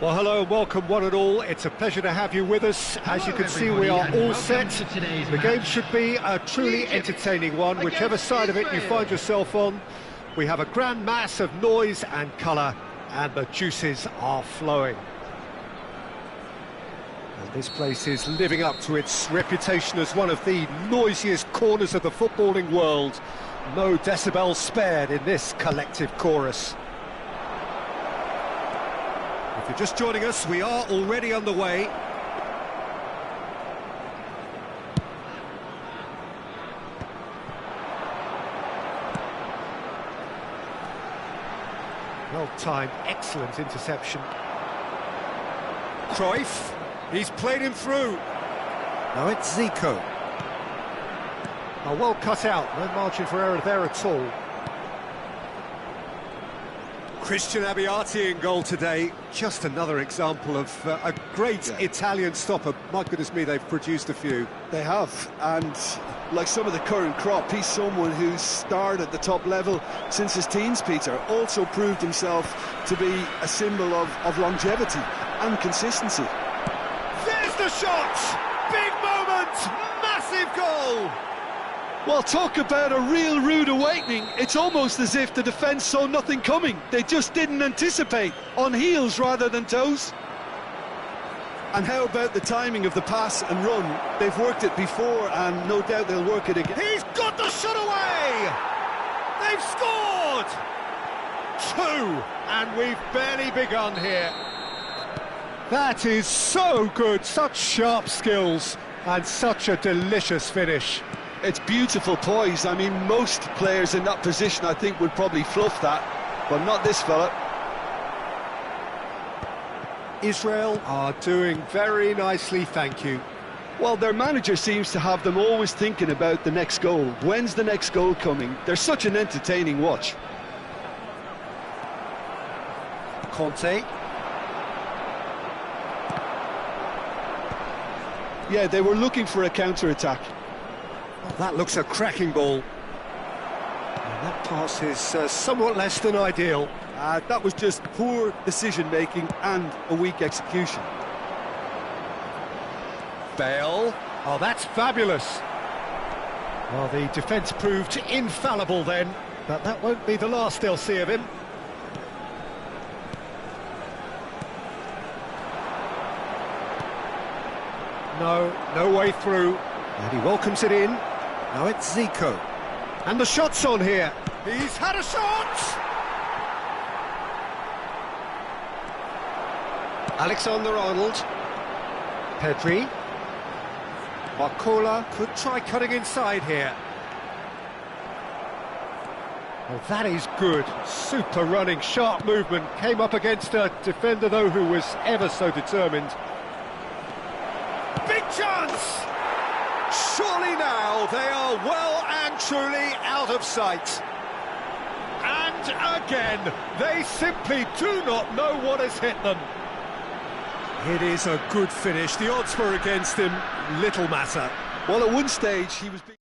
Well, hello and welcome one and all. It's a pleasure to have you with us. As you can see, we are all set. The game should be a truly entertaining one, whichever side of it you find yourself on. We have a grand mass of noise and colour, and the juices are flowing. And this place is living up to its reputation as one of the noisiest corners of the footballing world. No decibels spared in this collective chorus. If you're just joining us, we are already underway. Well-timed, excellent interception. Cruyff, he's played him through. Now it's Zico. Oh, well cut out, no margin for error there at all. Christian Abbiati in goal today. Just another example of a great Italian stopper. My goodness me, they've produced a few. They have, and like some of the current crop, he's someone who's starred at the top level since his teens, Peter. Also proved himself to be a symbol of longevity and consistency. There's the shot! Big moment! Massive goal! Well, talk about a real rude awakening. It's almost as if the defence saw nothing coming. They just didn't anticipate, on heels rather than toes. And how about the timing of the pass and run? They've worked it before, and no doubt they'll work it again. He's got the shot away! They've scored! 2, and we've barely begun here. That is so good, such sharp skills, and such a delicious finish. It's beautiful poise. I mean, most players in that position, I think, would probably fluff that, but not this fella. Israel are doing very nicely, thank you. Well, their manager seems to have them always thinking about the next goal. When's the next goal coming? They're such an entertaining watch. Conte. Yeah, they were looking for a counter-attack. Oh, that looks a cracking ball. And that pass is somewhat less than ideal. That was just poor decision-making and a weak execution. Bale. Oh, that's fabulous. Well, the defence proved infallible then, but that won't be the last they'll see of him. No way through. And he welcomes it in. Now it's Zico. And the shot's on here. He's had a shot! Alexander-Arnold. Pedri. Barcola could try cutting inside here. Oh, that is good. Super running, sharp movement. Came up against a defender, though, who was ever so determined. Big chance! Surely now they are well and truly out of sight. And again, they simply do not know what has hit them. It is a good finish. The odds were against him. Little matter. Well, at one stage, he was being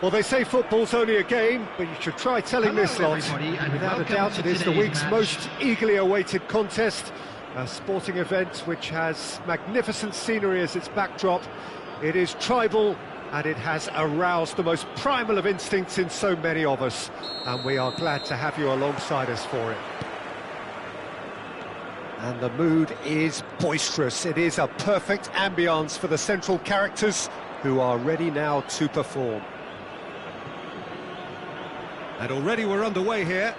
Well, they say football's only a game, but you should try telling this lot. Everybody, and Without a welcome doubt, to it is the today's week's match. most eagerly awaited contest. A sporting event which has magnificent scenery as its backdrop. It is tribal, and it has aroused the most primal of instincts in so many of us. And we are glad to have you alongside us for it. And the mood is boisterous. It is a perfect ambience for the central characters, who are ready now to perform. And already we're underway here.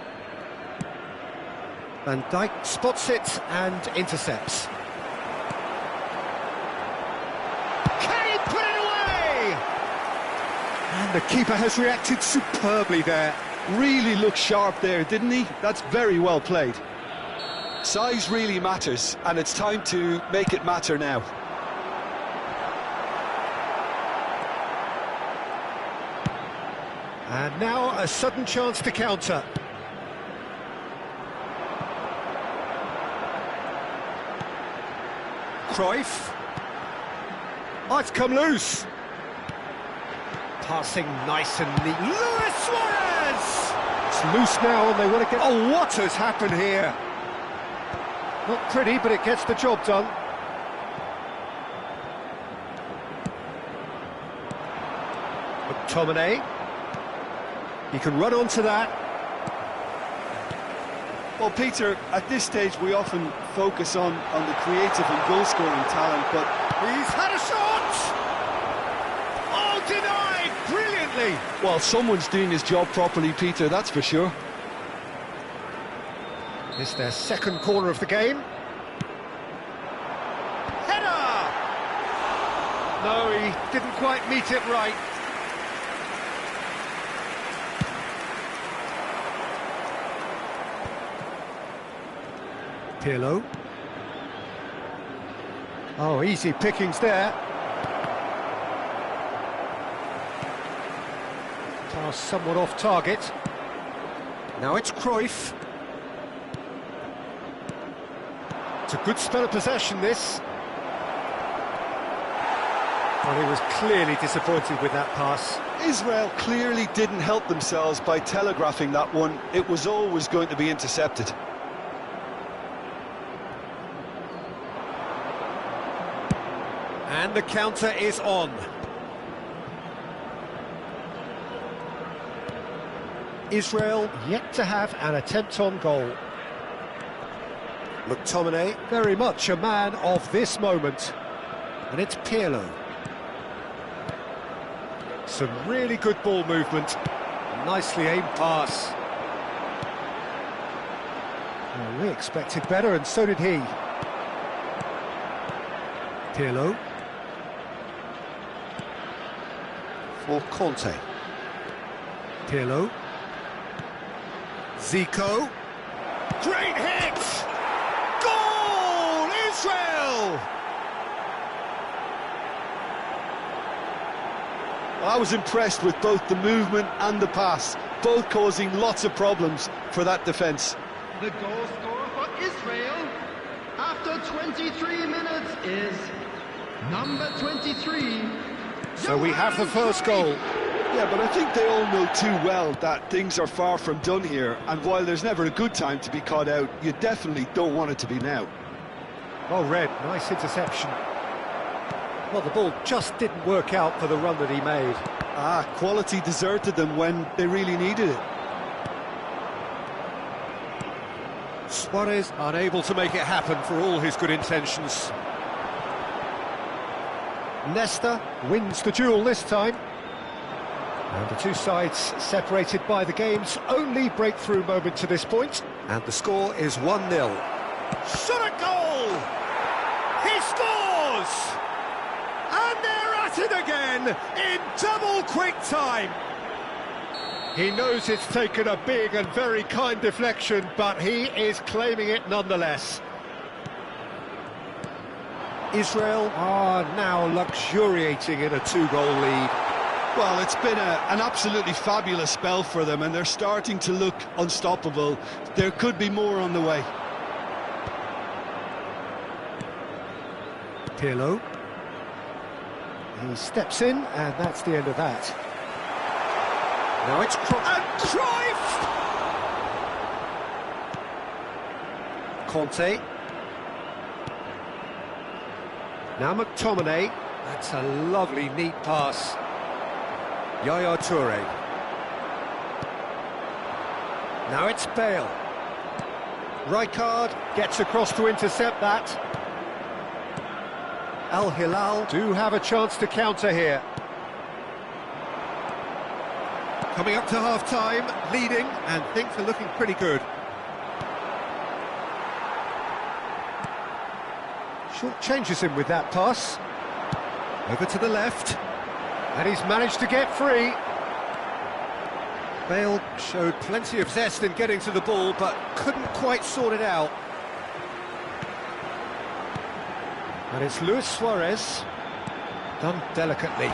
Van Dijk spots it and intercepts. Can he put it away? And the keeper has reacted superbly there. Really looked sharp there, didn't he? That's very well played. Size really matters, and it's time to make it matter now. And now a sudden chance to counter. Cruyff. Oh, it's come loose. Passing nice and neat. Luis Suarez! It's loose now and they want to get... Oh, what has happened here? Not pretty, but it gets the job done. McTominay. He can run onto that. Well, Peter, at this stage we often focus on the creative and goal-scoring talent, but He's had a shot! Oh, denied! Brilliantly! well, someone's doing his job properly, Peter, that's for sure. It's their second corner of the game. Header! No, he didn't quite meet it right. Pirlo. Oh, easy pickings there. Pass somewhat off target. Now it's Cruyff. It's a good spell of possession, this. Well, he was clearly disappointed with that pass. Israel clearly didn't help themselves by telegraphing that one. It was always going to be intercepted. And the counter is on. Israel yet to have an attempt on goal. McTominay, very much a man of this moment. And it's Pirlo. Some really good ball movement. Nicely aimed pass. Well, we expected better, and so did he. Pirlo. For Conte. Pirlo. Zico. Great hit! Goal! Israel! I was impressed with both the movement and the pass, both causing lots of problems for that defence. The goal scorer for Israel after 23 minutes is number 23. So we have the first goal. Yeah, but I think they all know too well that things are far from done here, and while there's never a good time to be caught out, you definitely don't want it to be now. Oh, Red, nice interception. Well, the ball just didn't work out for the run that he made. Quality deserted them when they really needed it. Suarez unable to make it happen for all his good intentions. Nesta wins the duel this time. And the two sides separated by the game's only breakthrough moment to this point. And the score is 1-0. Shot at goal! He scores! And they're at it again in double quick time. He knows it's taken a big and very kind deflection, but he is claiming it nonetheless. Israel are now luxuriating in a two-goal lead. Well, it's been an absolutely fabulous spell for them, and they're starting to look unstoppable. There could be more on the way. Pirlo. He steps in, and that's the end of that. Now it's and Cruyff! Conte. Now McTominay. That's a lovely, neat pass. Yaya Toure. Now it's Bale. Rijkaard gets across to intercept that. Al Hilal do have a chance to counter here. Coming up to half-time, leading, and things are looking pretty good. Short changes him with that pass. Over to the left. And he's managed to get free. Bale showed plenty of zest in getting to the ball, but couldn't quite sort it out. And it's Luis Suarez, done delicately.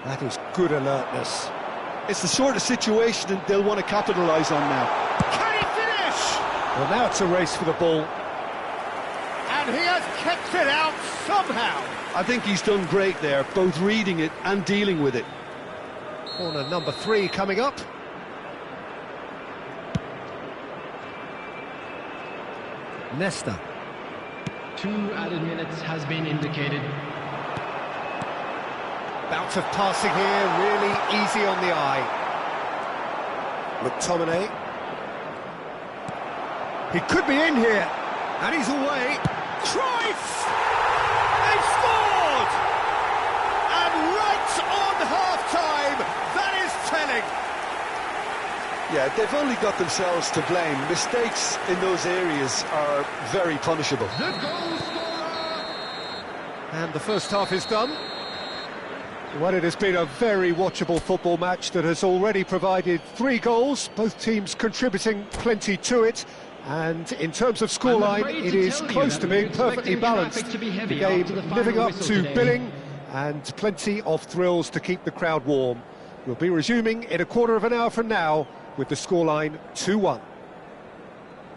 That is good alertness. It's the sort of situation that they'll want to capitalise on now. Can he finish? Well, now it's a race for the ball. And he has kept it out somehow. I think he's done great there, both reading it and dealing with it. Corner number 3 coming up. Nesta. 2 added minutes has been indicated. Bout of passing here, really easy on the eye. McTominay. He could be in here, and he's away. Cruyff! They've scored! And right on half-time, that is telling. Yeah, they've only got themselves to blame. Mistakes in those areas are very punishable. The goal scorer! And the first half is done. Well, it has been a very watchable football match that has already provided 3 goals, both teams contributing plenty to it. And in terms of scoreline, it is close to being perfectly balanced. The game living up to billing and plenty of thrills to keep the crowd warm. We'll be resuming in a quarter of an hour from now with the scoreline 2-1.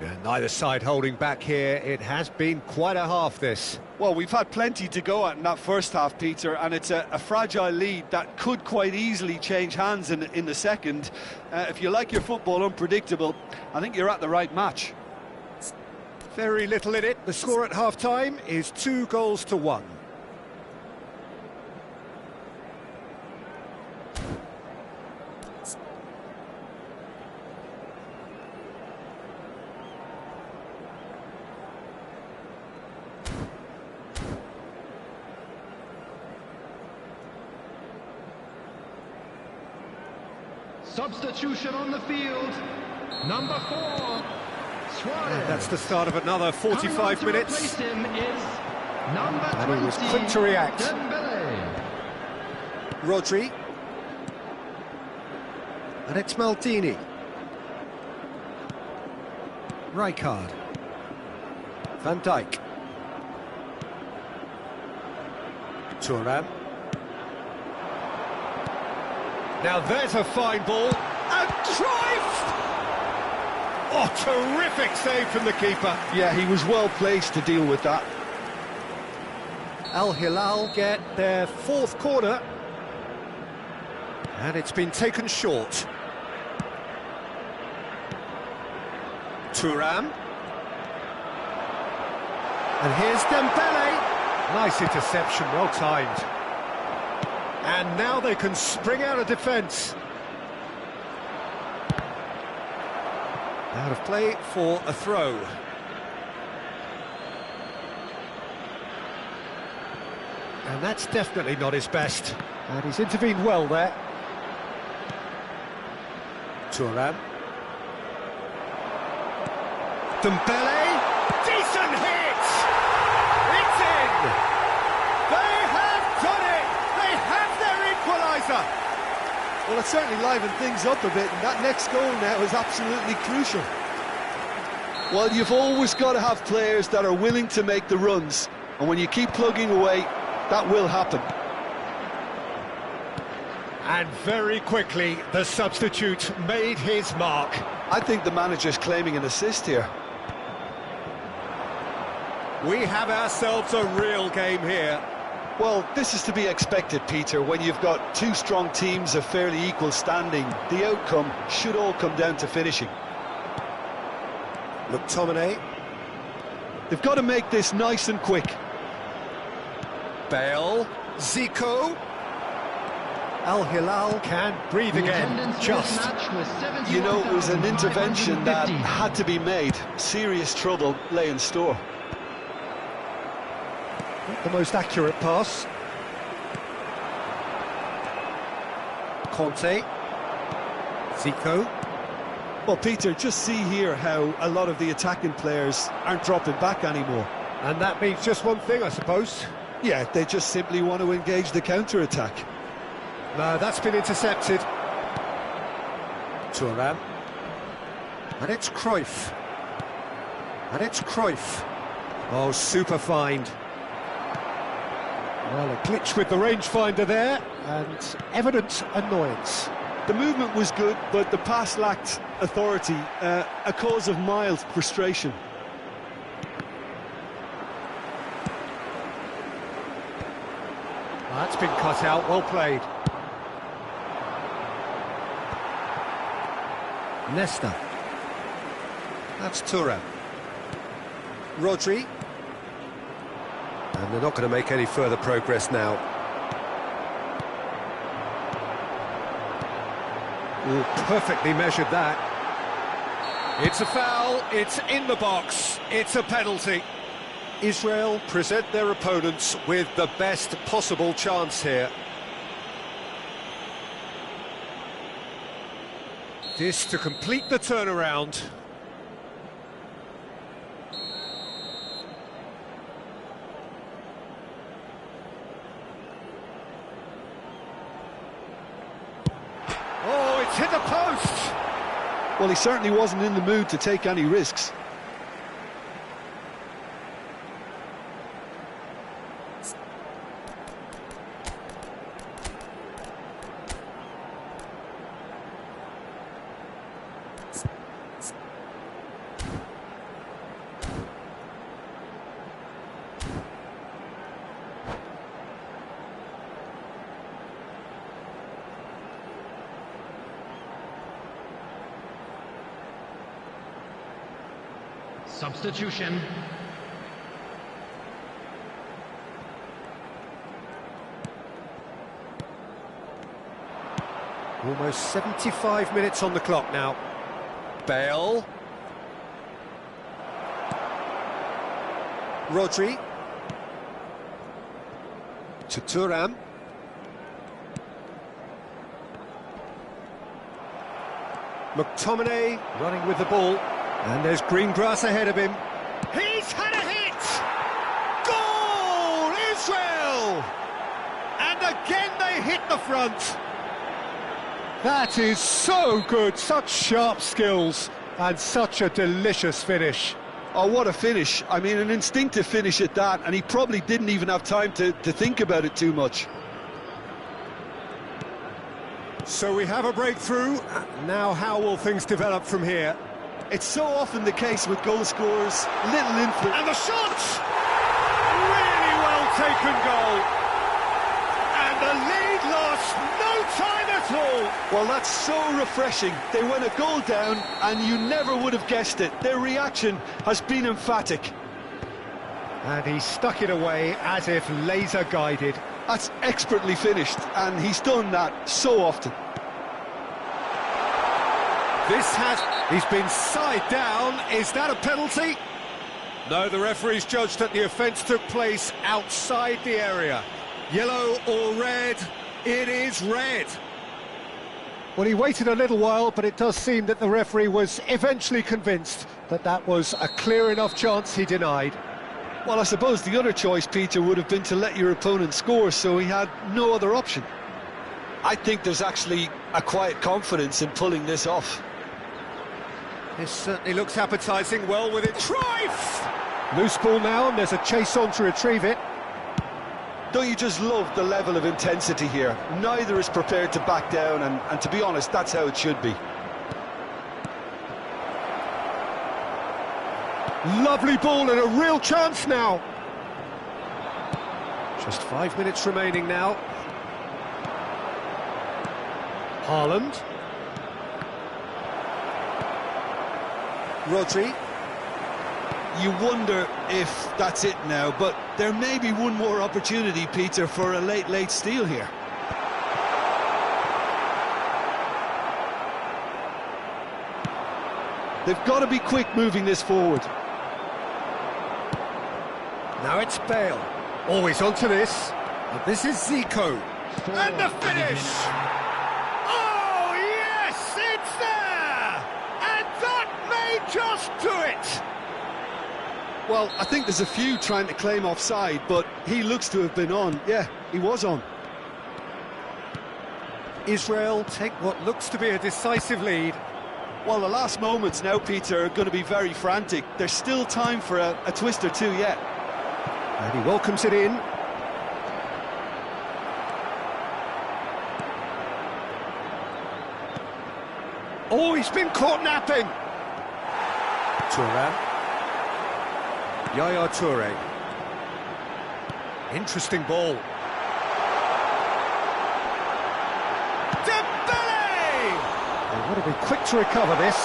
And neither side holding back here. It has been quite a half, this. Well, we've had plenty to go at in that first half, Peter, and it's a fragile lead that could quite easily change hands in the second. If you like your football unpredictable, I think you're at the right match. Very little in it. The score at half-time is 2-1. Substitution on the field. Number 4, Suarez. And that's the start of another 45 minutes. Replace him is number 20, and he was quick to react. Dembele. Rodri. And it's Maldini. Rijkaard. Van Dijk. Thuram. Now there's a fine ball, and Cruyff! Oh, terrific save from the keeper. Yeah, he was well placed to deal with that. Al Hilal get their 4th corner, and it's been taken short. Thuram. And here's Dembele. Nice interception, well timed. And now they can spring out of defence. Out of play for a throw. And that's definitely not his best. And he's intervened well there. Thuram. Dembele. Decent hit! It's in! They have done it! They have their equaliser! Well, it certainly livened things up a bit, and that next goal now is absolutely crucial. Well, you've always got to have players that are willing to make the runs, and when you keep plugging away, that will happen. And very quickly, the substitute made his mark. I think the manager's claiming an assist here. We have ourselves a real game here. Well, this is to be expected, Peter. When you've got two strong teams of fairly equal standing, the outcome should all come down to finishing. McTominay. They've got to make this nice and quick. Bale. Zico. Al Hilal can breathe again. Just. You know, it was an intervention that had to be made. Serious trouble lay in store. Not the most accurate pass. Conte. Zico. Well, Peter, just see here how a lot of the attacking players aren't dropping back anymore. And that means just one thing, I suppose. Yeah, they just simply want to engage the counter-attack. No, that's been intercepted. Thuram. And it's Cruyff. And it's Cruyff. Oh, super find. Well, a glitch with the rangefinder there, and evident annoyance. The movement was good, but the pass lacked authority, a cause of mild frustration. That's been cut out, well played. Nesta. That's Thuram. Rodri. And they're not going to make any further progress now. Ooh, perfectly measured that. It's a foul, it's in the box, it's a penalty. Israel present their opponents with the best possible chance here. This to complete the turnaround. Oh, it's hit the post! Well, he certainly wasn't in the mood to take any risks. Substitution. Almost 75 minutes on the clock now. Bale. Rodri. To Thuram. McTominay running with the ball. And there's green grass ahead of him. He's had a hit! Goal! Israel! And again they hit the front. That is so good, such sharp skills, and such a delicious finish. Oh, what a finish. I mean, an instinctive finish at that, and he probably didn't even have time to think about it too much. So we have a breakthrough. Now how will things develop from here? It's so often the case with goal scorers, little influence. And the shot! Really well taken goal. And the lead lost no time at all. Well, that's so refreshing. They went a goal down and you never would have guessed it. Their reaction has been emphatic. And he stuck it away as if laser guided. That's expertly finished, and he's done that so often. He's been side down. Is that a penalty? No, the referee's judged that the offence took place outside the area. Yellow or red? It is red. Well, he waited a little while, but it does seem that the referee was eventually convinced that that was a clear enough chance he denied. Well, I suppose the other choice, Peter, would have been to let your opponent score, so he had no other option. I think there's actually a quiet confidence in pulling this off. This certainly looks appetising, well with it. Cruyff! Loose ball now, and there's a chase on to retrieve it. Don't you just love the level of intensity here? Neither is prepared to back down, and to be honest, that's how it should be. Lovely ball and a real chance now. Just 5 minutes remaining now. Haaland. Rodri. You wonder if that's it now, but there may be one more opportunity, Peter, for a late steal here. They've got to be quick moving this forward. Now it's Bale. Always onto this. And this is Zico. And the finish! Oh, yes, it's there! And that may just do it! Well, I think there's a few trying to claim offside, but he looks to have been on. Yeah, he was on. Israel take what looks to be a decisive lead. Well, the last moments now, Peter, are going to be very frantic. There's still time for a twist or two yet. And he welcomes it in. Oh, he's been caught napping. Thuram. Yaya Toure. Interesting ball. Dembele! They want to be quick to recover this.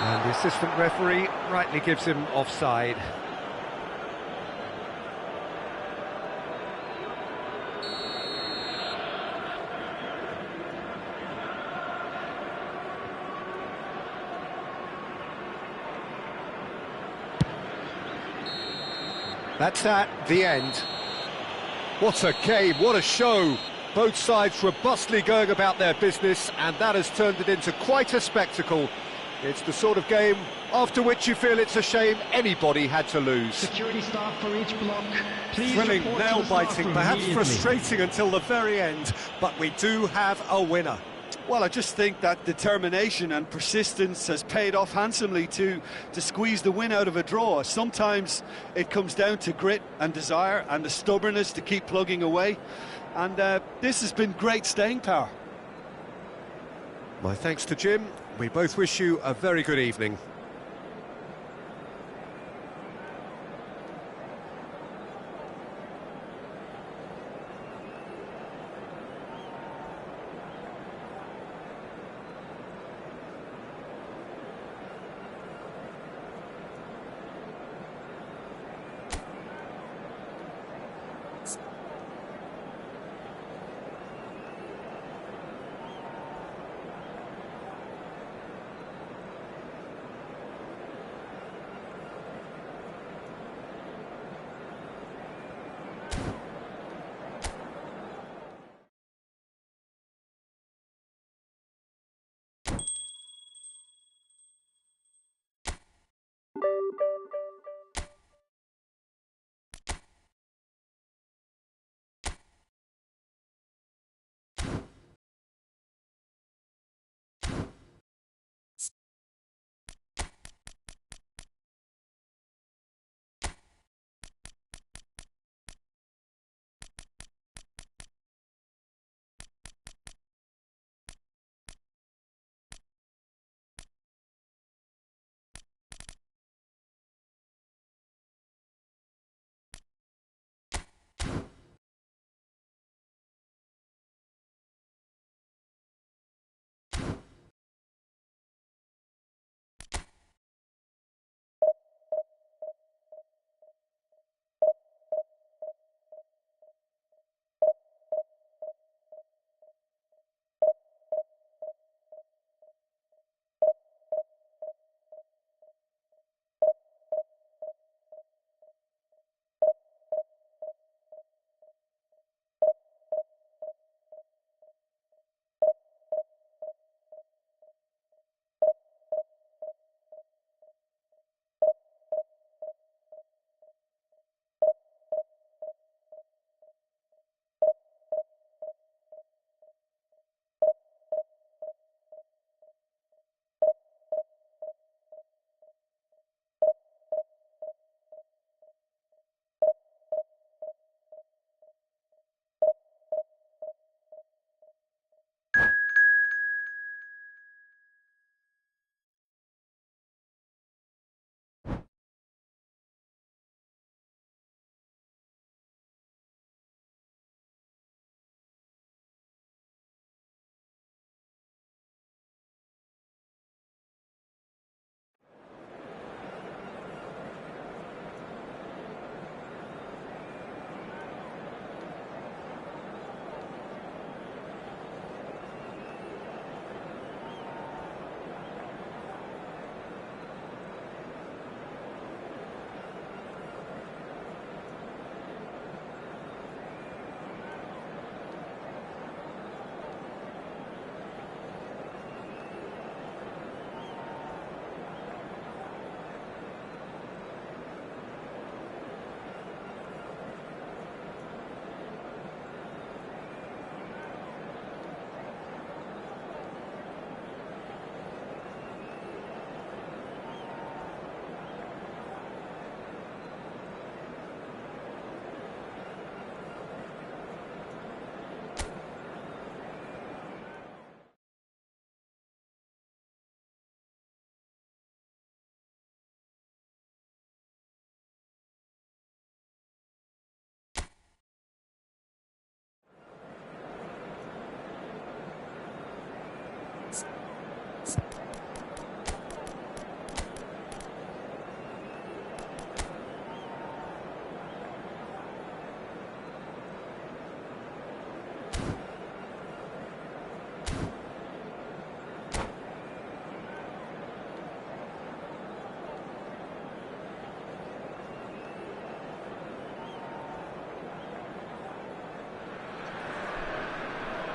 And the assistant referee rightly gives him offside. That's the end. What a game, what a show. Both sides robustly going about their business, and that has turned it into quite a spectacle. It's the sort of game after which you feel it's a shame anybody had to lose. Security staff for each block. Please Thrilling, report to the nail-biting, staff room perhaps immediately. frustrating until the very end, but we do have a winner. Well, I just think that determination and persistence has paid off handsomely to squeeze the win out of a draw. Sometimes it comes down to grit and desire and the stubbornness to keep plugging away. And this has been great staying power. My thanks to Jim. We both wish you a very good evening.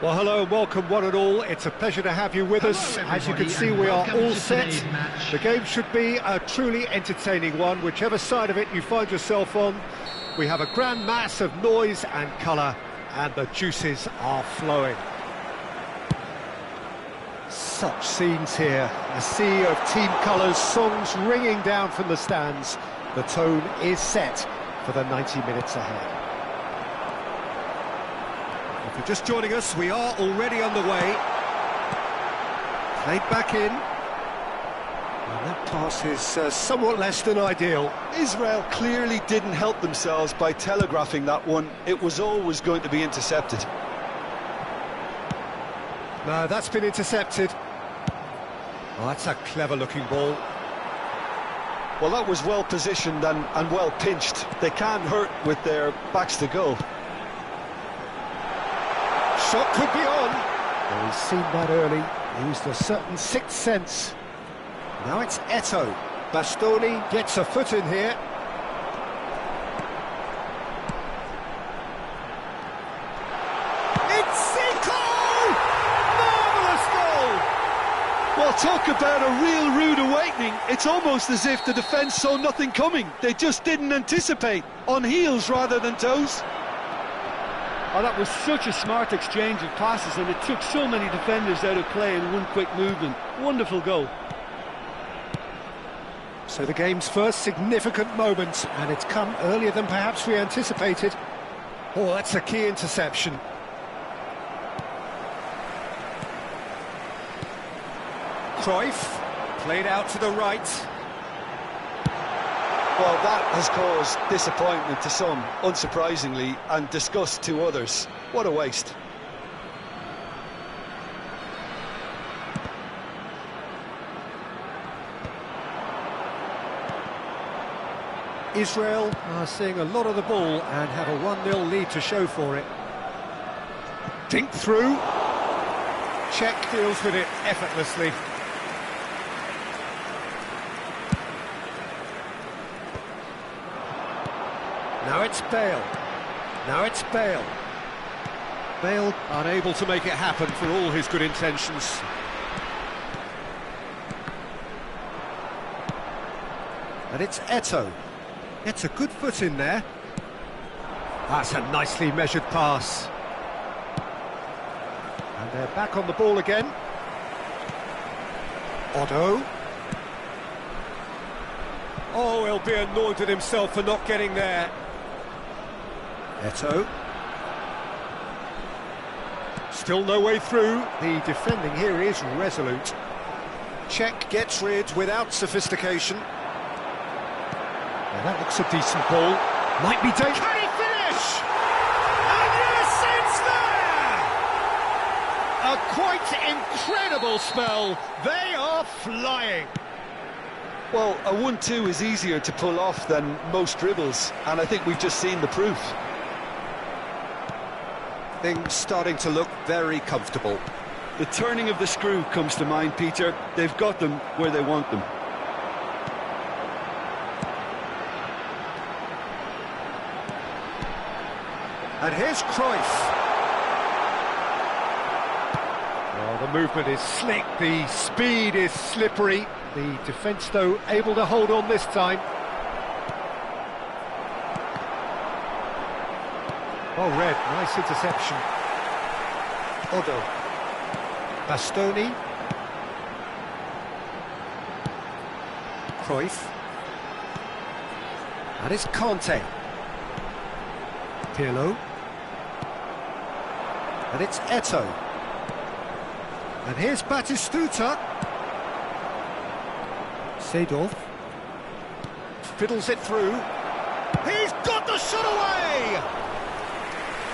Well, hello and welcome one and all. It's a pleasure to have you with us. As you can see, we are all set. The game should be a truly entertaining one, whichever side of it you find yourself on. We have a grand mass of noise and colour, and the juices are flowing. Such scenes here, a sea of team colours, songs ringing down from the stands. The tone is set for the 90 minutes ahead. If you're just joining us, we are already underway. Played back in. And that pass is somewhat less than ideal. Israel clearly didn't help themselves by telegraphing that one. It was always going to be intercepted. No, that's been intercepted. Oh, that's a clever-looking ball. Well, that was well positioned and well pinched. They can't hurt with their backs to goal. Shot could be on. Well, he's seen that early. Used a certain sixth sense. Now it's Eto'o. Bastoni gets a foot in here. It's Zico! Marvellous goal! Well, talk about a real rude awakening. It's almost as if the defence saw nothing coming. They just didn't anticipate. On heels rather than toes. Oh, that was such a smart exchange of passes, and it took so many defenders out of play in one quick movement. Wonderful goal. So the game's first significant moment, and it's come earlier than perhaps we anticipated. Oh, that's a key interception. Cruyff, played out to the right. Well, that has caused disappointment to some, unsurprisingly, and disgust to others. What a waste. Israel are seeing a lot of the ball and have a 1-0 lead to show for it. Dink through. Czech deals with it effortlessly. Now it's Bale. Now it's Bale. Bale unable to make it happen for all his good intentions. And it's Eto'o. Gets a good foot in there. That's a nicely measured pass. And they're back on the ball again. Otto. Oh, he'll be annoyed with himself for not getting there. Eto'o. Still no way through. The defending here is resolute. Czech gets rid without sophistication. Well, that looks a decent ball. Might be dangerous. Can he finish? And yes, it's there! A quite incredible spell. They are flying. Well, a 1-2 is easier to pull off than most dribbles, and I think we've just seen the proof. Things starting to look very comfortable. The turning of the screw comes to mind, Peter. They've got them where they want them. And here's Cruyff. Oh, the movement is slick, the speed is slippery. The defence, though, able to hold on this time. Oh, Red, nice interception. Otto. Bastoni. Cruyff. And it's Conte. Pirlo. And it's Eto'o. And here's Batistuta. Seedorf. Fiddles it through. He's got the shot away!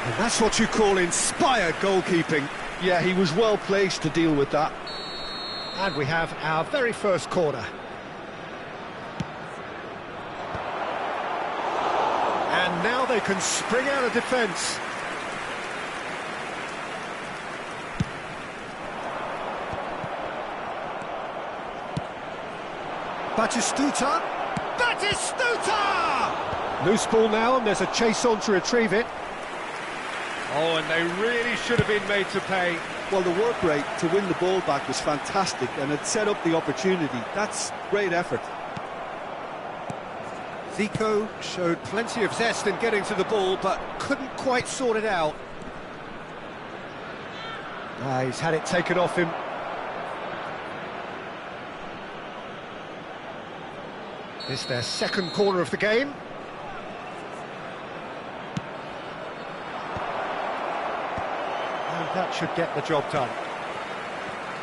And that's what you call inspired goalkeeping. Yeah, he was well placed to deal with that. And we have our very first corner. And now they can spring out of defence. Batistuta! Batistuta! Loose ball now, and there's a chase on to retrieve it. Oh, and they really should have been made to pay. Well, the work rate to win the ball back was fantastic, and it set up the opportunity. That's great effort. Zico showed plenty of zest in getting to the ball, but couldn't quite sort it out. He's had it taken off him. It's their second corner of the game. And that should get the job done.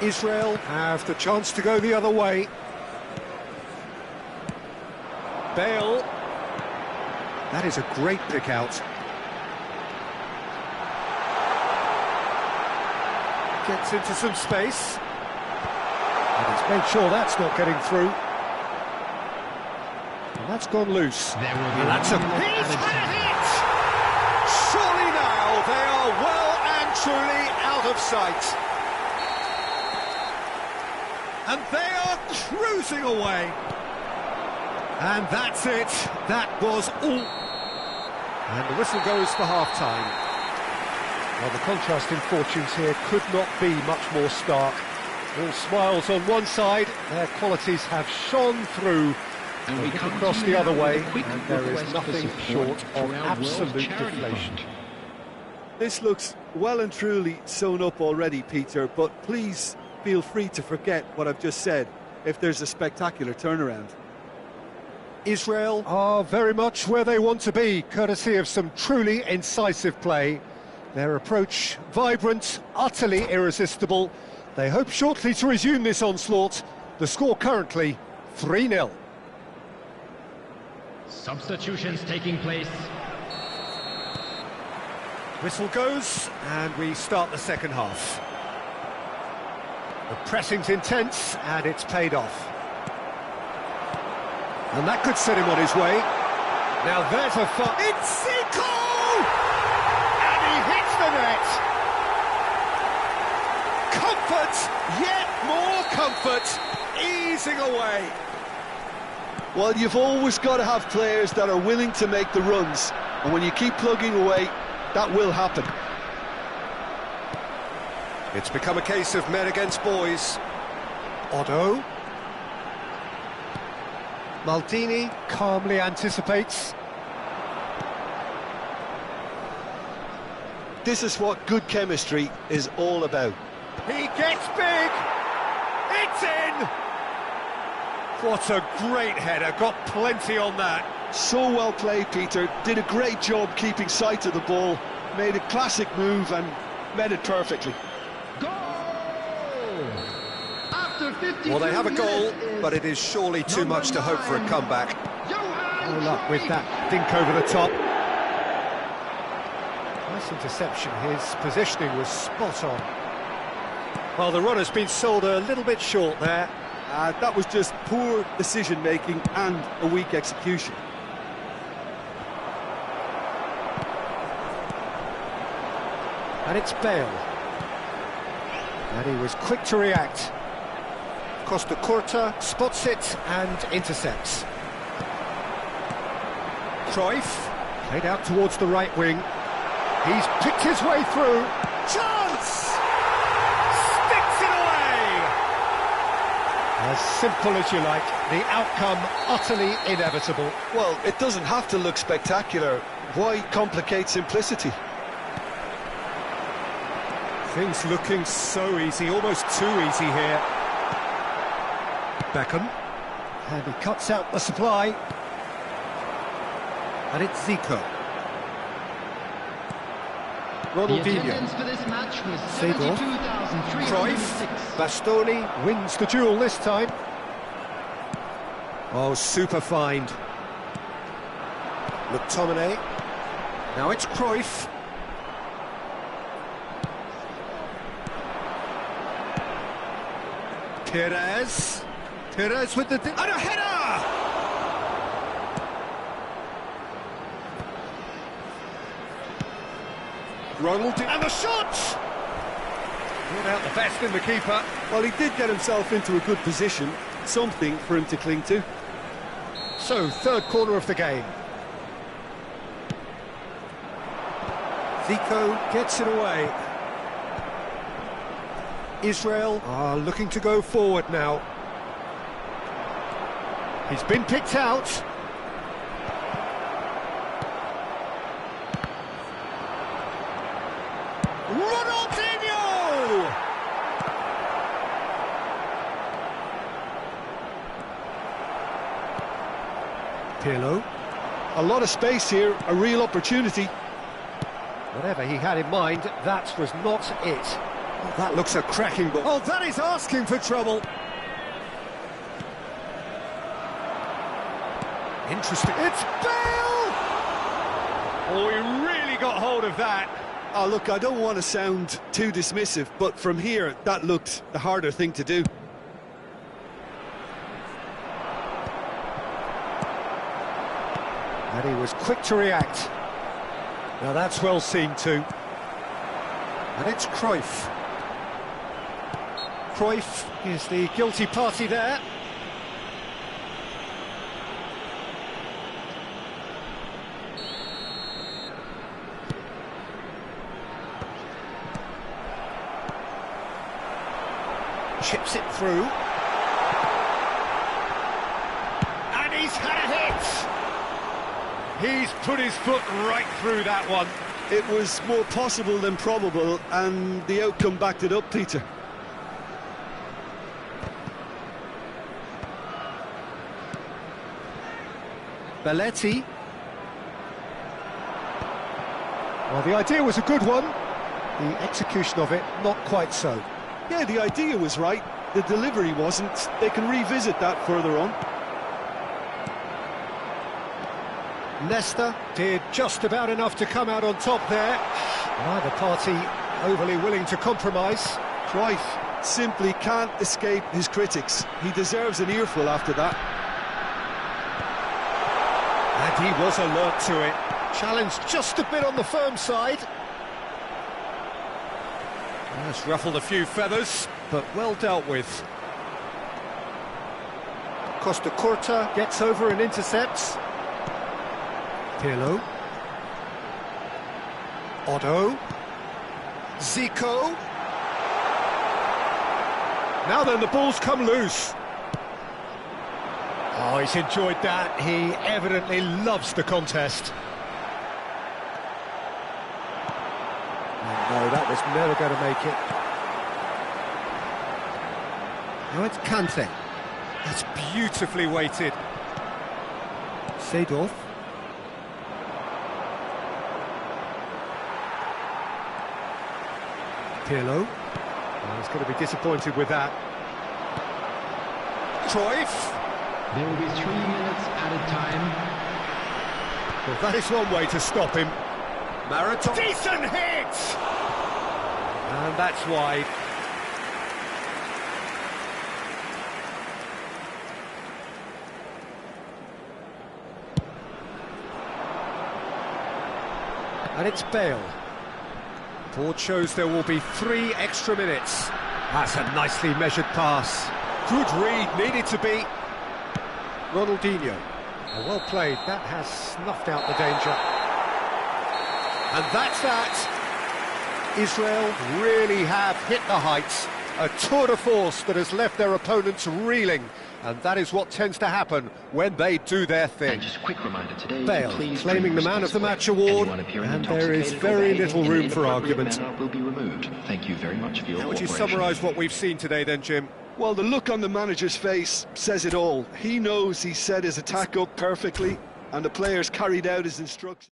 Israel have the chance to go the other way. Bale. That is a great pick out. Gets into some space. And he's made sure that's not getting through. And that's gone loose. There will be And that's a... He's had it! Surely now they are well and truly out of sight. And they are cruising away. And that's it. That was all. And the whistle goes for half-time. Well, the contrast in fortunes here could not be much more stark. All smiles on one side, their qualities have shone through. And we come across the other way, and there is nothing short of absolute deflation. This looks well and truly sewn up already, Peter, but please feel free to forget what I've just said if there's a spectacular turnaround. Israel are very much where they want to be, courtesy of some truly incisive play. Their approach vibrant, utterly irresistible. They hope shortly to resume this onslaught. The score currently 3-0. Substitutions taking place. Whistle goes, and we start the second half. The pressing's intense, and it's paid off. And that could set him on his way. Now there's a fun... It's Zico! And he hits the net! Comfort, yet more comfort, easing away. Well, you've always got to have players that are willing to make the runs, and when you keep plugging away, that will happen. It's become a case of men against boys. Otto. Maldini calmly anticipates. This is what good chemistry is all about. He gets big! It's in! What a great header, got plenty on that. So well played, Peter. Did a great job keeping sight of the ball, made a classic move and met it perfectly. Goal! After 52 Well, they have a goal, minutes but it is surely too much to hope for a comeback. Johan Oh, luck with that dink over the top. Nice interception, his positioning was spot on. Well, the runner's been sold a little bit short there. That was just poor decision-making and a weak execution. And it's Bale. And he was quick to react. Costa Curta spots it and intercepts. Cruyff, played out towards the right wing. He's picked his way through. Chance! Sticks it away! As simple as you like, the outcome utterly inevitable. Well, it doesn't have to look spectacular. Why complicate simplicity? Things looking so easy, almost too easy here. Beckham, and he cuts out the supply. And it's Zico. The Ronaldinho. attendance for this match was Seedorf. 72,306. Cruyff. Bastoni wins the duel this time. Oh, super find. McTominay. Now it's Cruyff. Perez. Perez with the... And a header! Ronaldinho. And the shot! Brought out the best in the keeper. Well, he did get himself into a good position, something for him to cling to. So, third corner of the game. Zico gets it away. Israel are looking to go forward now. He's been picked out. Ronaldinho! Pirlo. A lot of space here, a real opportunity. Whatever he had in mind, that was not it. Oh, that looks a cracking ball. Oh, that is asking for trouble. Interesting. It's Bale! Oh, he really got hold of that. Oh, look, I don't want to sound too dismissive, but from here, that looked the harder thing to do. And he was quick to react. Now that's well seen too. And it's Cruyff. Cruyff is the guilty party there. Chips it through. And he's had a hit! He's put his foot right through that one. It was more possible than probable, and the outcome backed it up, Peter. Belletti. Well, the idea was a good one. The execution of it, not quite so. Yeah, the idea was right. The delivery wasn't. They can revisit that further on. Leicester did just about enough to come out on top there. Neither party overly willing to compromise. Cruyff simply can't escape his critics. He deserves an earful after that. And he was alert to it. Challenged just a bit on the firm side. That's ruffled a few feathers, but well dealt with. Costa Curta gets over and intercepts. Pirlo. Otto. Zico. Now then, the ball's come loose. Oh, he's enjoyed that. He evidently loves the contest. No, that was never going to make it. Now it's Kante. That's beautifully weighted. Seedorf. Pirlo. Oh, he's going to be disappointed with that. Cruyff. There will be 3 minutes added time. Well, that is one way to stop him. Marathon. Decent hit! And that's wide. And it's Bale. Board shows there will be 3 extra minutes. That's a nicely measured pass. Good read, needed to be. Ronaldinho. Oh, well played, that has snuffed out the danger. And that's that. Israel really have hit the heights. A tour de force that has left their opponents reeling. And that is what tends to happen when they do their thing. And just a quick reminder today, Bale claiming the Man of the Match award, and there is very little room for argument. Will be removed. Thank you very much for your How would you cooperation. summarise what we've seen today then, Jim? Well, the look on the manager's face says it all. He knows he set his attack up perfectly, and the players carried out his instructions.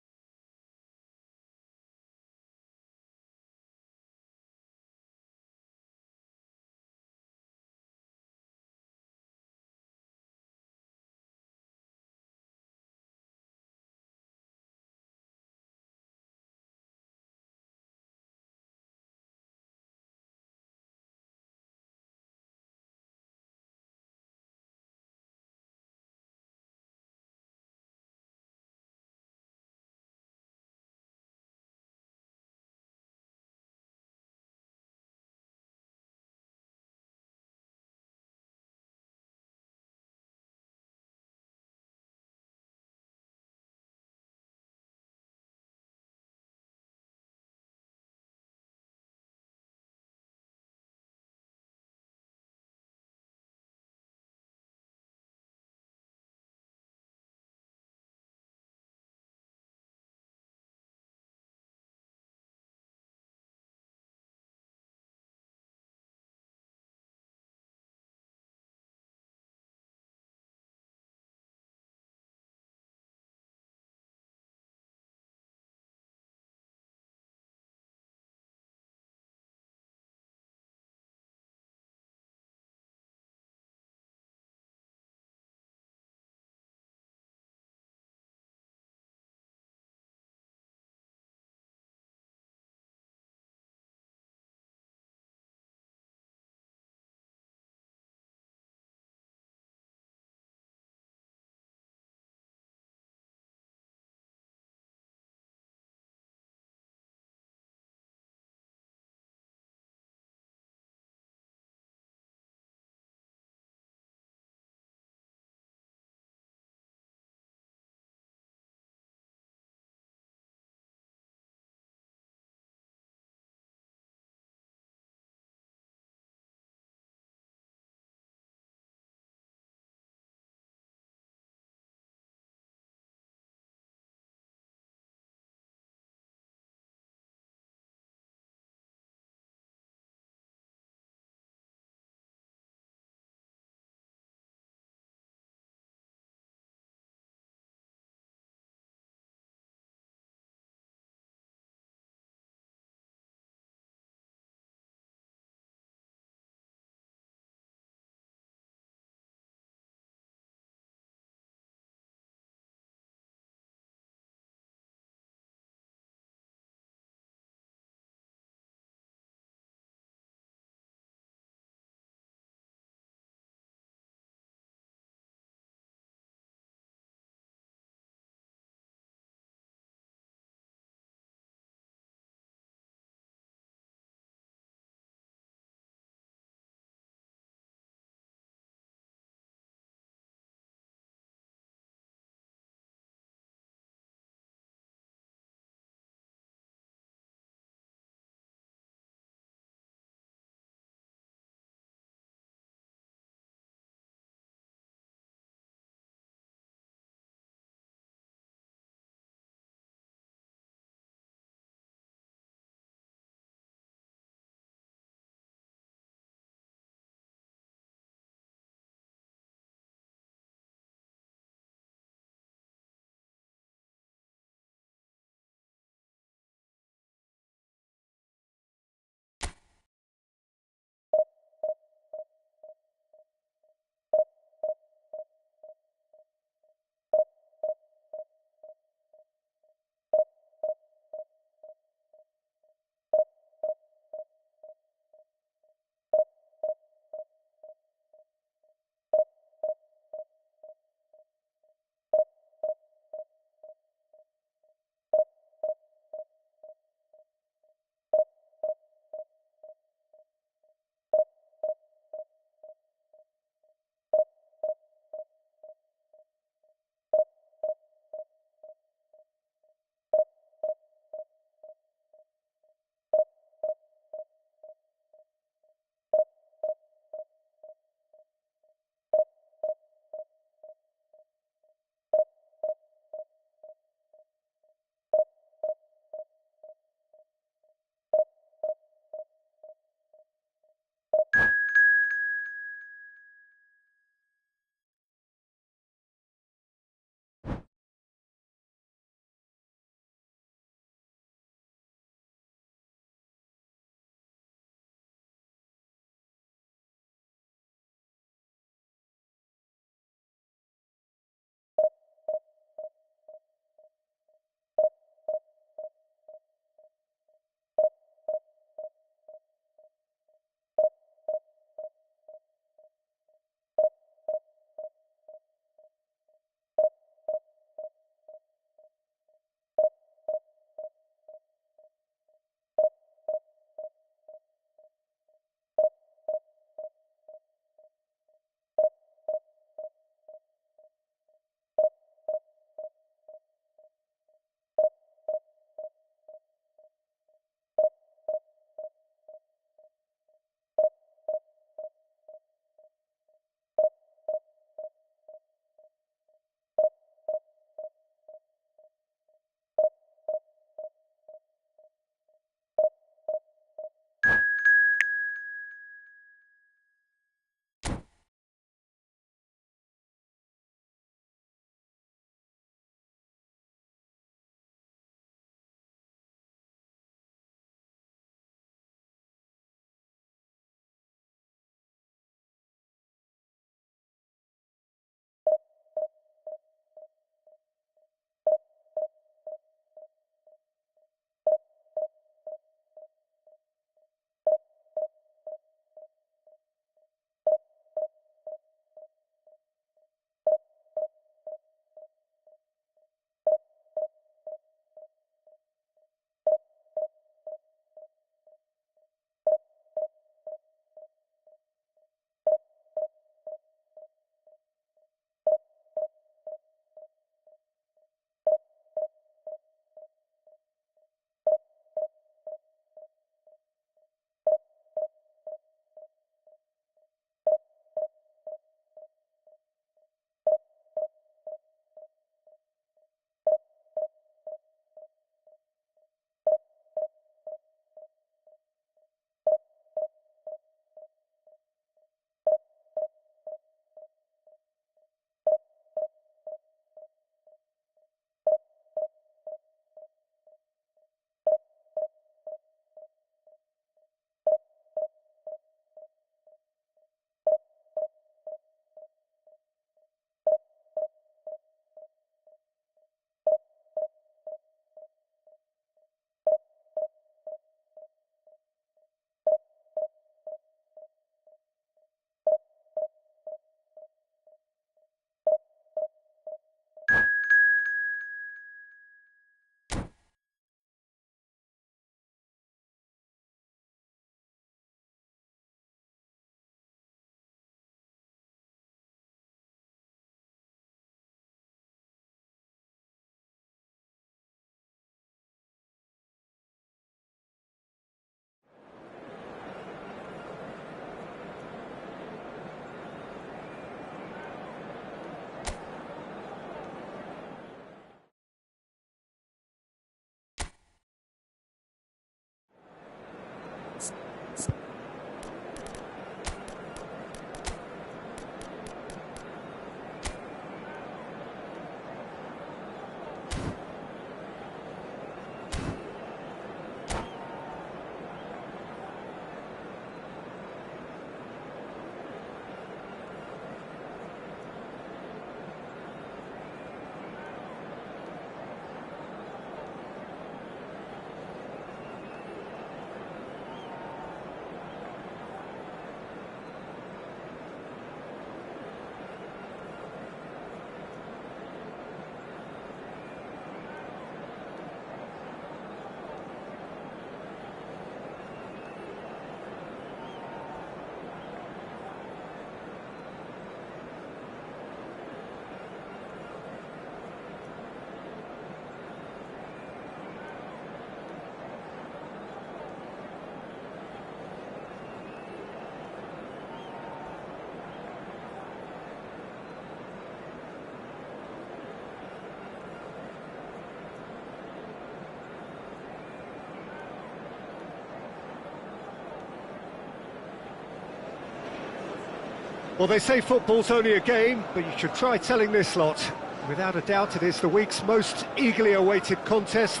Well, they say football's only a game, but you should try telling this lot. Without a doubt, it is the week's most eagerly awaited contest,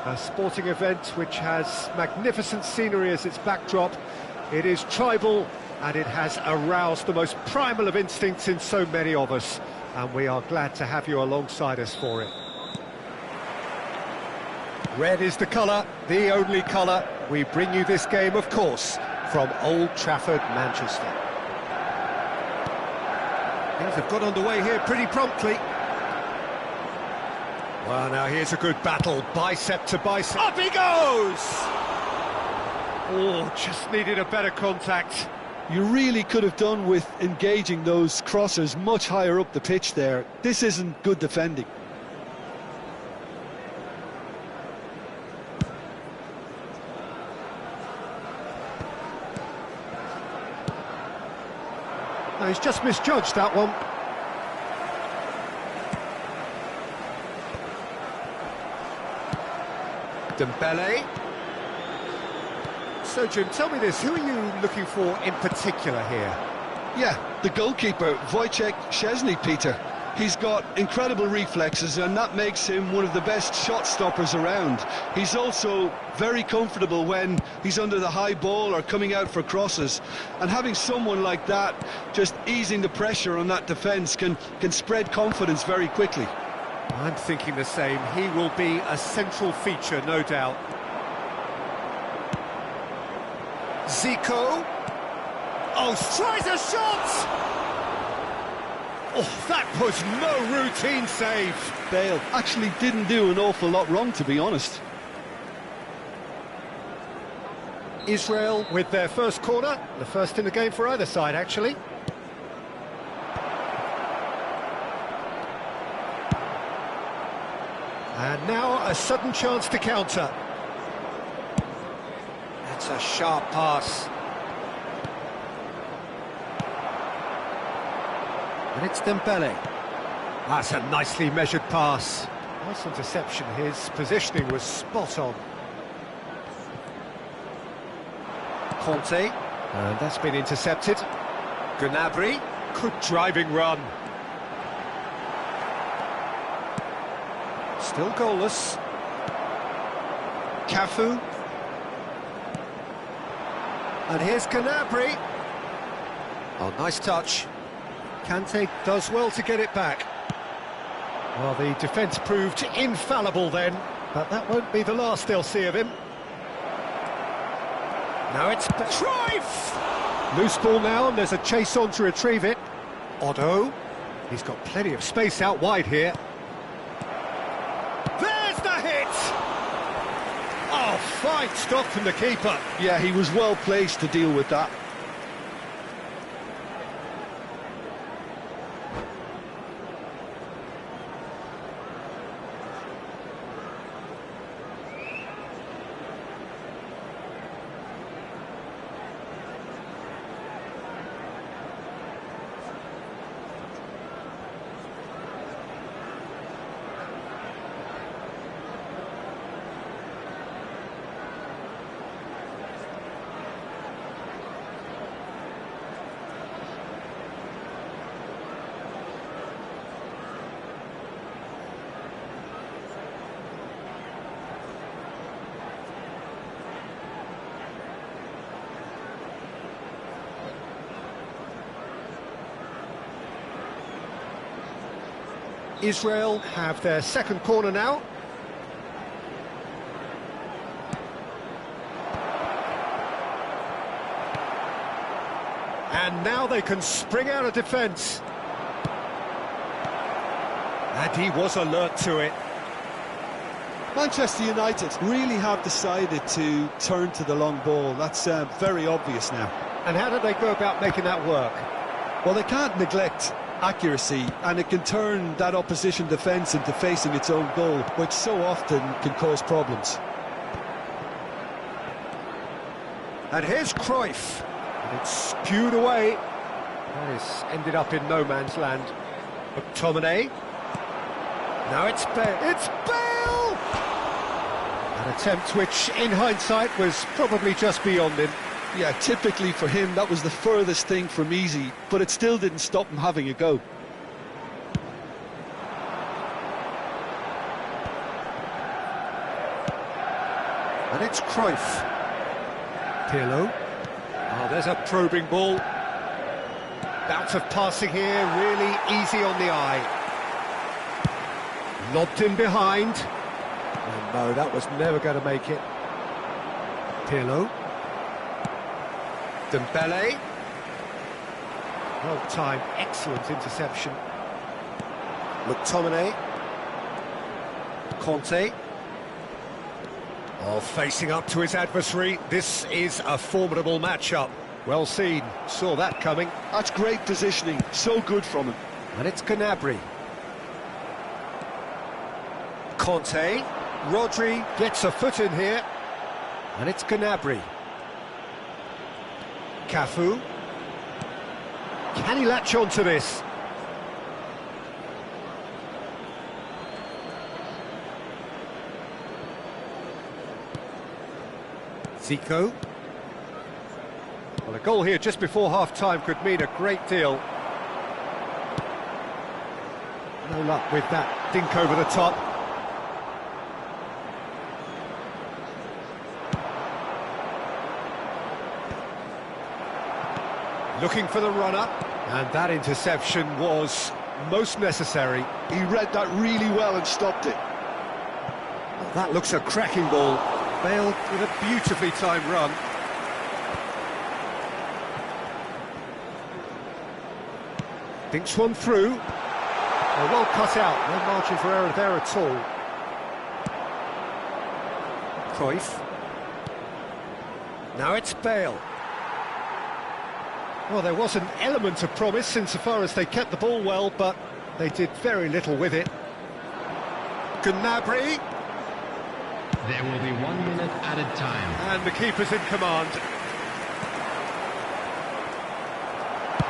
a sporting event which has magnificent scenery as its backdrop. It is tribal, and it has aroused the most primal of instincts in so many of us, and we are glad to have you alongside us for it. Red is the colour, the only colour. We bring you this game, of course, from Old Trafford, Manchester. Things have got underway here pretty promptly. Well, now here's a good battle, bicep to bicep. Up he goes! Oh, just needed a better contact. You really could have done with engaging those crossers much higher up the pitch there. This isn't good defending. No, he's just misjudged that one. Dembele. So, Jim, tell me this, who are you looking for in particular here? Yeah, the goalkeeper, Wojciech Szczesny, Peter. He's got incredible reflexes, and that makes him one of the best shot stoppers around. He's also very comfortable when he's under the high ball or coming out for crosses. And having someone like that just easing the pressure on that defence can spread confidence very quickly. I'm thinking the same. He will be a central feature, no doubt. Zico. Oh, tries a shot! Oh, that was no routine save. Bale actually didn't do an awful lot wrong, to be honest. Israel with their first corner, the first in the game for either side, actually. And now a sudden chance to counter. That's a sharp pass. And it's Dembele. That's a nicely measured pass. Nice interception. His positioning was spot on. Conte. And that's been intercepted. Gnabry. Good driving run. Still goalless. Cafu. And here's Gnabry. Oh, nice touch. Kante does well to get it back. Well, the defence proved infallible then, but that won't be the last they'll see of him. Now it's Cruyff! Loose ball now, and there's a chase on to retrieve it. Otto. He's got plenty of space out wide here. There's the hit! Oh, fine stop from the keeper. Yeah, he was well placed to deal with that. Israel have their second corner now. And now they can spring out of defence. And he was alert to it. Manchester United really have decided to turn to the long ball. That's very obvious now. And how did they go about making that work? Well, they can't neglect accuracy, and it can turn that opposition defence into facing its own goal, which so often can cause problems. And here's Cruyff, and it's spewed away. That is ended up in no man's land. McTominay. Now it's Bale. It's Bale! An attempt which, in hindsight, was probably just beyond him. Yeah, typically for him, that was the furthest thing from easy, but it still didn't stop him having a go. And it's Cruyff. Pirlo. Oh, there's a probing ball. Bout of passing here, really easy on the eye. Lobbed in behind. Oh, no, that was never going to make it. Pirlo. Dembele. Well timed, excellent interception. McTominay. Conte. Oh, facing up to his adversary. This is a formidable matchup. Well seen, saw that coming. That's great positioning, so good from him. And it's Gnabry. Conte. Rodri gets a foot in here. And it's Gnabry. Cafu. Can he latch on to this? Zico. Well, a goal here just before half-time could mean a great deal. No luck with that dink over the top. Looking for the runner, and that interception was most necessary. He read that really well and stopped it. Well, that looks a cracking ball. Bale with a beautifully timed run. Dinks one through. Oh, well cut out, no margin for error there at all. Cruyff. Now it's Bale. Well, there was an element of promise insofar as they kept the ball well, but they did very little with it. Gnabry. There will be 1 minute added time. And the keeper's in command.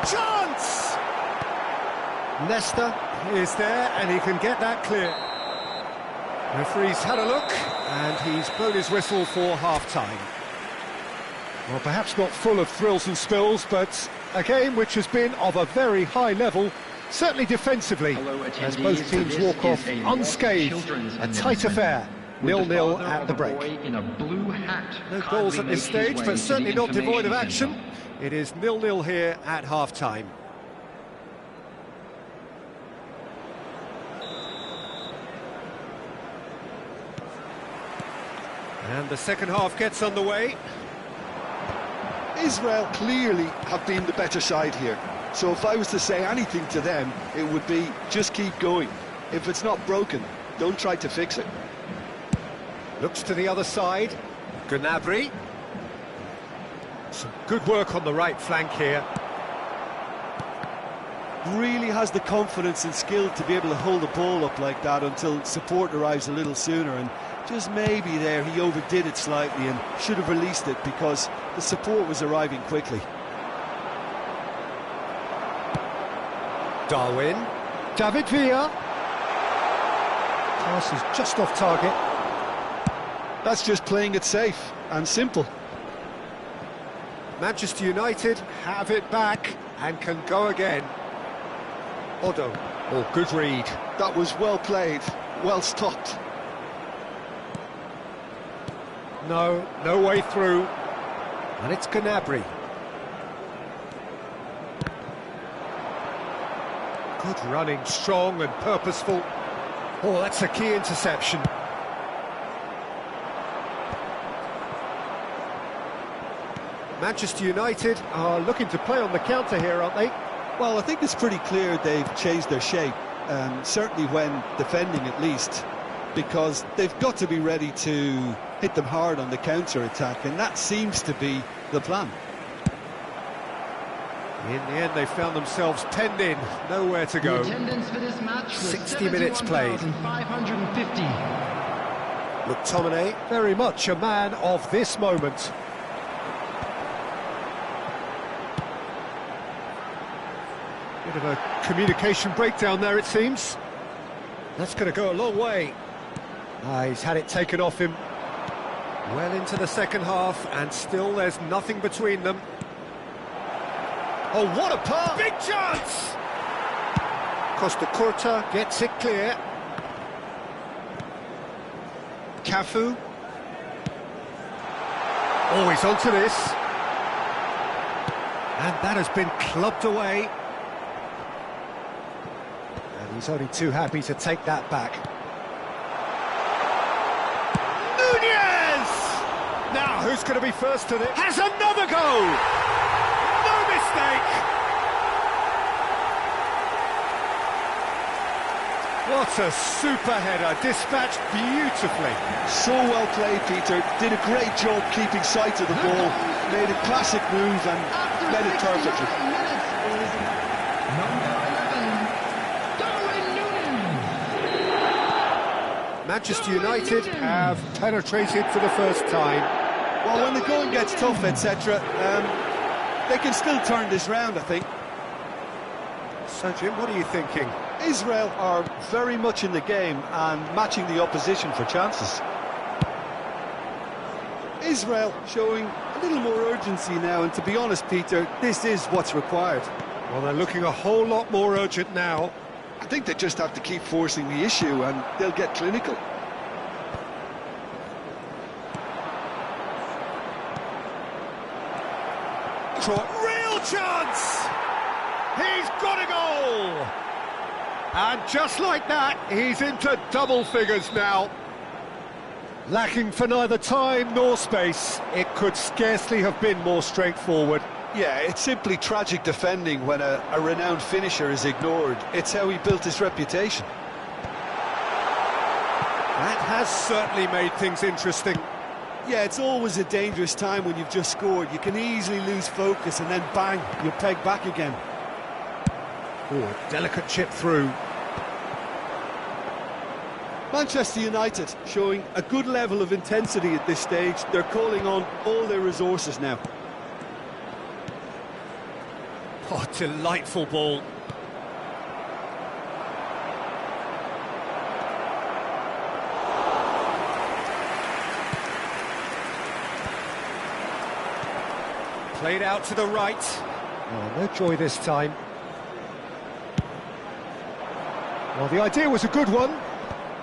Chance! Leicester is there, and he can get that clear. Referee's had a look, and he's blown his whistle for half-time. Well, perhaps not full of thrills and spills, but a game which has been of a very high level, certainly defensively, as both teams walk off unscathed. A tight affair, 0-0 at the break. In a blue hat. No goals at this stage, but certainly not devoid of action. It is 0-0 here at half-time. And the second half gets underway. Israel clearly have been the better side here. So if I was to say anything to them, it would be just keep going. If it's not broken, don't try to fix it. Looks to the other side. Gnabry. Some good work on the right flank here. Really has the confidence and skill to be able to hold the ball up like that until support arrives a little sooner, and just maybe there he overdid it slightly and should have released it because the support was arriving quickly. Darwin. David Villa. Pass is just off target. That's just playing it safe and simple. Manchester United have it back and can go again. Odo. Oh, good read. That was well played, well stopped. No way through. And it's Gnabry. Good running, strong and purposeful. Oh, that's a key interception. Manchester United are looking to play on the counter here, aren't they? Well, I think it's pretty clear they've changed their shape, certainly when defending at least, because they've got to be ready to hit them hard on the counter-attack, and that seems to be the plan. In the end, they found themselves penned in, nowhere to go. The attendance for this match was 60 minutes played. 550. McTominay, very much a man of this moment. Bit of a communication breakdown there, it seems. That's going to go a long way. He's had it taken off him. Well into the second half, and still there's nothing between them. Oh, what a pass! Big chance! Costa Curta gets it clear. Cafu. Oh, he's onto this. And that has been clubbed away. And he's only too happy to take that back. Nunez! Now, who's going to be first to this? Has another goal! No mistake! What a super header, dispatched beautifully. So well played, Peter. Did a great job keeping sight of the ball. Made a classic move and led it perfectly. Manchester United have penetrated for the first time. Well, when the going gets tough, etc., they can still turn this round, I think. So, Jim, what are you thinking? Israel are very much in the game and matching the opposition for chances. Israel showing a little more urgency now, and to be honest, Peter, this is what's required. Well, they're looking a whole lot more urgent now. I think they just have to keep forcing the issue and they'll get clinical. Real chance! He's got a goal! And just like that, he's into double figures now. Lacking for neither time nor space, it could scarcely have been more straightforward. Yeah, it's simply tragic defending when a renowned finisher is ignored. It's how he built his reputation. That has certainly made things interesting. Yeah, it's always a dangerous time when you've just scored. You can easily lose focus and then bang, you're pegged back again. Ooh, a delicate chip through. Manchester United showing a good level of intensity at this stage. They're calling on all their resources now. Oh, delightful ball. Played out to the right. Oh, no joy this time. Well, the idea was a good one.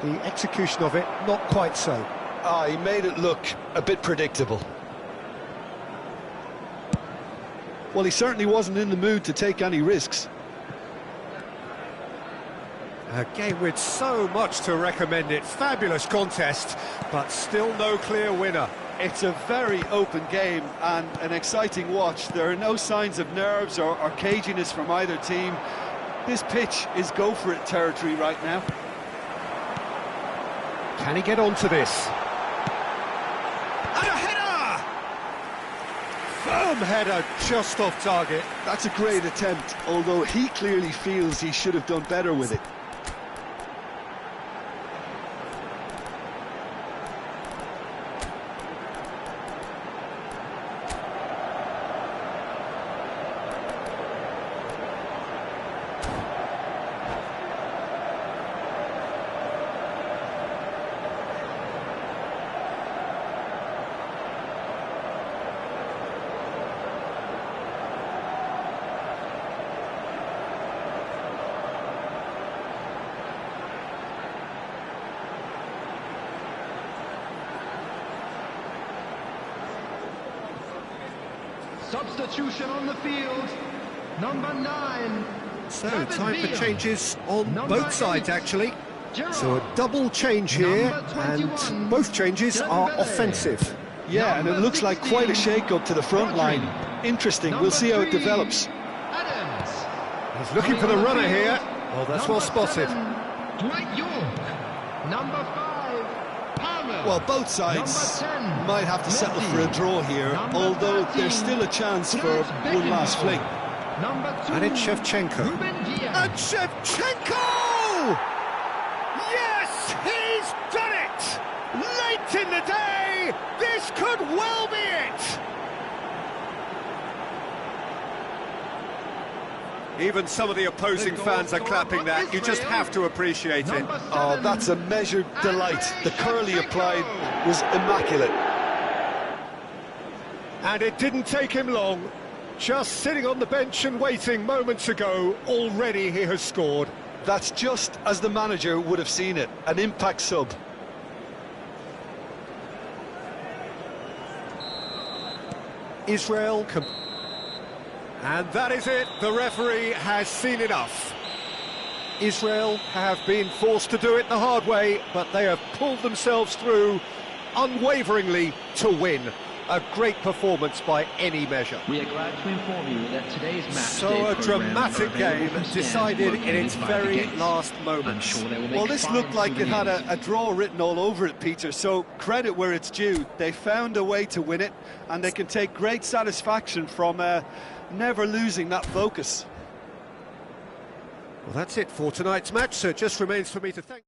The execution of it, not quite so. He made it look a bit predictable. Well, he certainly wasn't in the mood to take any risks. A game with so much to recommend it. Fabulous contest, but still no clear winner. It's a very open game and an exciting watch. There are no signs of nerves or caginess from either team. This pitch is go-for-it territory right now. Can he get onto this? And a header! Firm header, just off target. That's a great attempt, although he clearly feels he should have done better with it. Substitution on the field, number 9. So, David time for Villa. changes on Number both sides, 8, actually. Gerrard. So a double change here, Number 21, and both changes are Dembele. offensive. Yeah, and it looks like quite a 16, shake-up to the front line. Rodri. Interesting, Number we'll see how it 3, develops. Adams. He's looking for the On runner field, here. Well, that's well number spotted. 7, Dwight York. Number 5, Palmer. Well, both sides Number 10, might have to settle for a draw here, Number although 13, there's still a chance for Gerd one last Beckenbauer. fling. Number 2, And it's Shevchenko. Ruben Diaz. And Shevchenko! Yes, he's done it! Late in the day, this could well be it! Even some of the opposing fans are clapping that. You just have to appreciate it. Number Oh, 7, that's a measured delight. The curl he applied was immaculate. And it didn't take him long. Just sitting on the bench and waiting moments ago, already he has scored. That's just as the manager would have seen it, an impact sub. Israel and that is it, the referee has seen enough. Israel have been forced to do it the hard way, but they have pulled themselves through unwaveringly to win. A great performance by any measure. We are glad to inform you that today's match So a dramatic game decided in its very last moments. Sure Well, this looked like it had a draw written all over it, Peter, so credit where it's due. They found a way to win it, and they can take great satisfaction from never losing that focus. Well, that's it for tonight's match, so it just remains for me to thank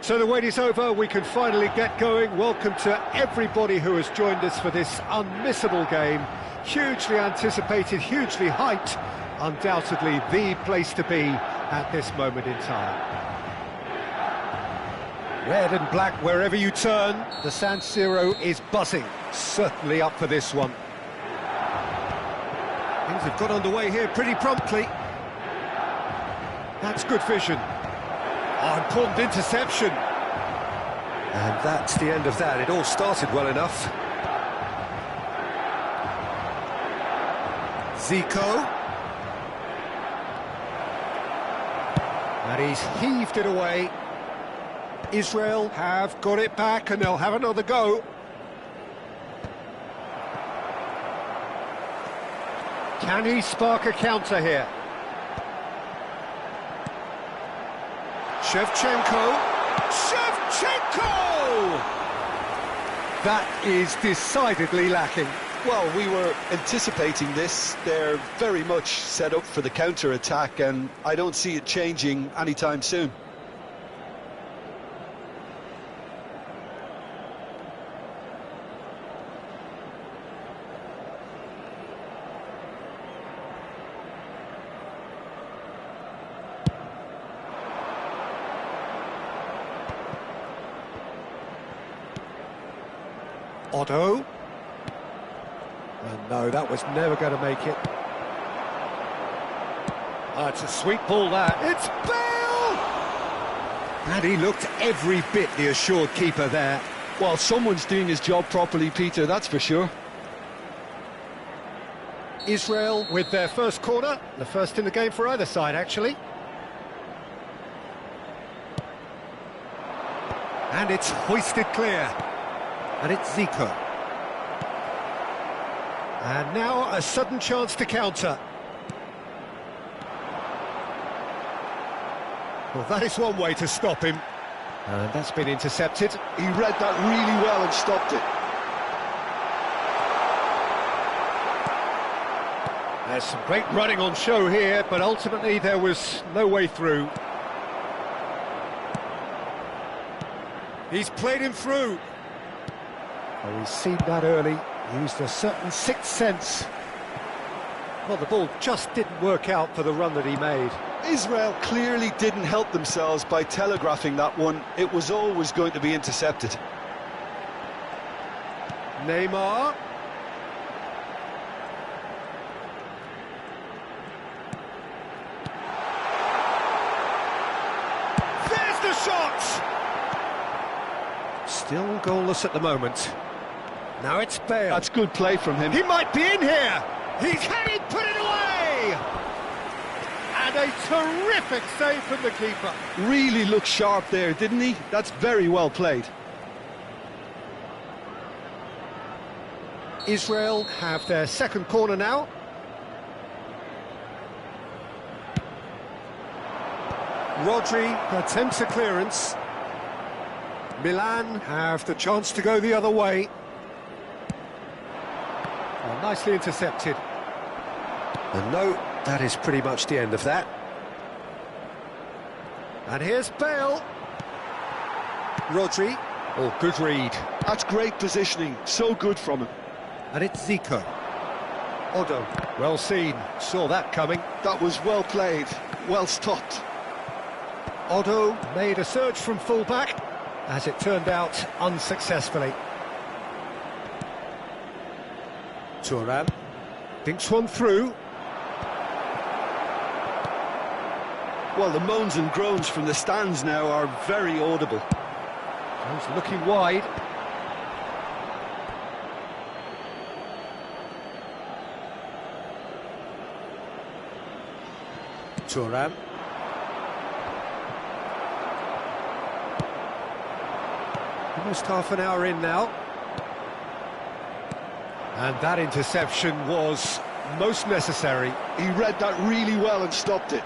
So the wait is over, we can finally get going. Welcome to everybody who has joined us for this unmissable game. Hugely anticipated, hugely hyped, undoubtedly the place to be at this moment in time. Red and black wherever you turn, the San Siro is buzzing, certainly up for this one. Things have got underway here pretty promptly. That's good vision. Oh, important interception. And that's the end of that. It all started well enough. Zico. And he's heaved it away. Israel have got it back and they'll have another go. Can he spark a counter here? Shevchenko. That is decidedly lacking. Well, we were anticipating this. They're very much set up for the counter-attack, and I don't see it changing anytime soon. Otto. And no, that was never going to make it. Oh, it's a sweet ball, that. It's Bale! And he looked every bit the assured keeper there. Well, someone's doing his job properly, Peter, that's for sure. Israel with their first corner, the first in the game for either side, actually. And it's hoisted clear. And it's Zico. And now a sudden chance to counter. Well, that is one way to stop him. And that's been intercepted. He read that really well and stopped it. There's some great running on show here, but ultimately there was no way through. He's played him through. Oh, he's seen that early, used a certain sixth sense. Well, the ball just didn't work out for the run that he made. Israel clearly didn't help themselves by telegraphing that one. It was always going to be intercepted. Neymar. There's the shot! Still goalless at the moment. Now it's Bale. That's good play from him. He might be in here. Can he put it away? And a terrific save from the keeper. Really looked sharp there, didn't he? That's very well played. Israel have their second corner now. Rodri attempts a clearance. Milan have the chance to go the other way. Oh, nicely intercepted. And no, that is pretty much the end of that. And here's Bale. Rodri. Oh, good read. That's great positioning. So good from him. And it's Zico. Otto. Well seen. Saw that coming. That was well played. Well stopped. Otto made a surge from full-back. As it turned out, unsuccessfully. Thuram thinks one through. Well, the moans and groans from the stands now are very audible. He's looking wide. Thuram. Almost half an hour in now. And that interception was most necessary. He read that really well and stopped it.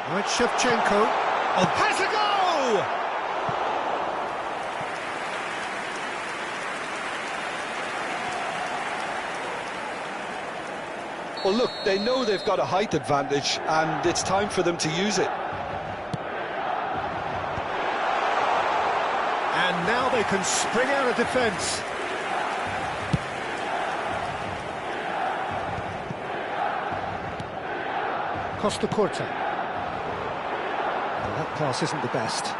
Now it's Shevchenko. Oh, has a go! Well, look, they know they've got a height advantage, and it's time for them to use it. now they can spring out of defence. Costa Curta. Well, that pass isn't the best.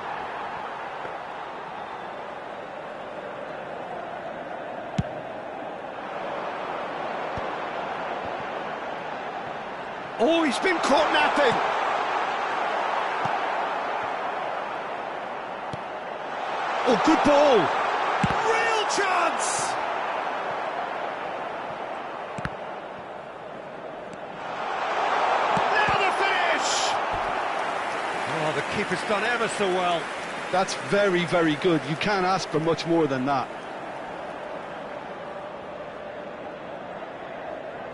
Oh, he's been caught napping. Oh, good ball. Real chance. Now the finish. Oh, the keeper's done ever so well. That's very, very good. You can't ask for much more than that.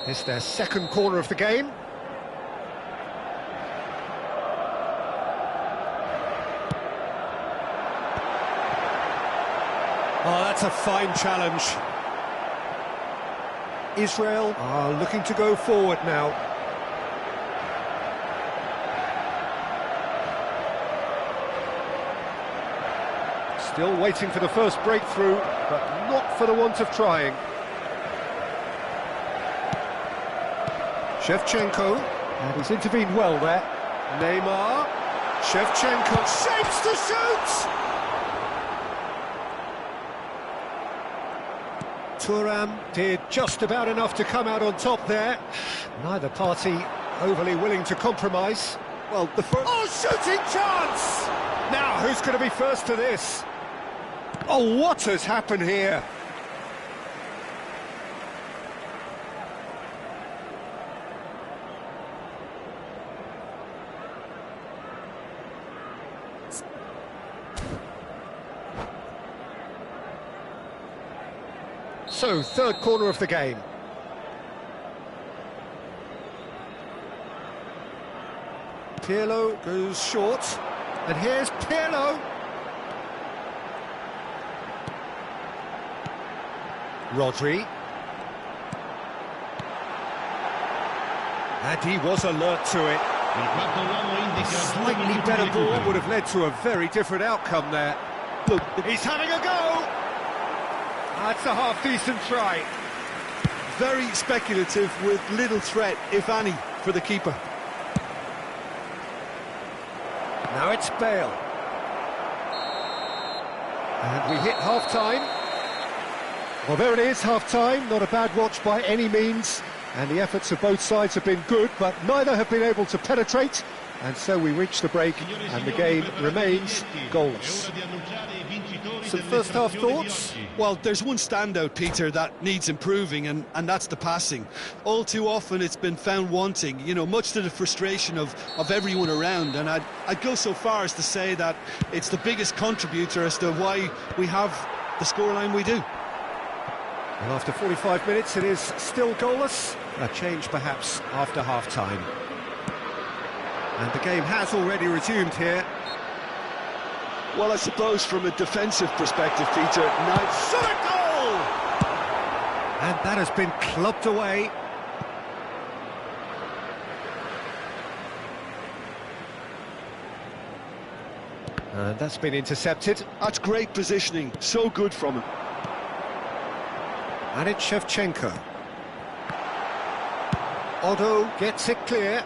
It's their second corner of the game. Oh, that's a fine challenge. Israel are looking to go forward now. Still waiting for the first breakthrough, but not for the want of trying. Shevchenko, and he's intervened well there. Neymar, Shevchenko shapes to shoot! Thuram did just about enough to come out on top there. Neither party overly willing to compromise. Well, the first... Oh, shooting chance! Now, who's going to be first to this? Oh, what has happened here? So, third corner of the game. Pirlo goes short, and here's Pirlo. Rodri. And he was alert to it. A slightly better ball would have led to a very different outcome there. Look, he's having a go! That's a half-decent try. Very speculative with little threat, if any, for the keeper. Now it's Bale. And we hit half-time. Well, there it is, half-time. Not a bad watch by any means. And the efforts of both sides have been good, but neither have been able to penetrate. And so we reach the break, and the game remains goalless. Some first-half thoughts? Well, there's one standout, Peter, that needs improving, and that's the passing. All too often it's been found wanting, you know, much to the frustration of everyone around. And I'd go so far as to say that it's the biggest contributor as to why we have the scoreline we do. Well, after 45 minutes, it is still goalless. A change, perhaps, after half-time. And the game has already resumed here. Well, I suppose from a defensive perspective, Peter, nice shot, goal! And that has been clubbed away. And that's been intercepted. That's great positioning, so good from him. And it's Shevchenko. Otto gets it clear.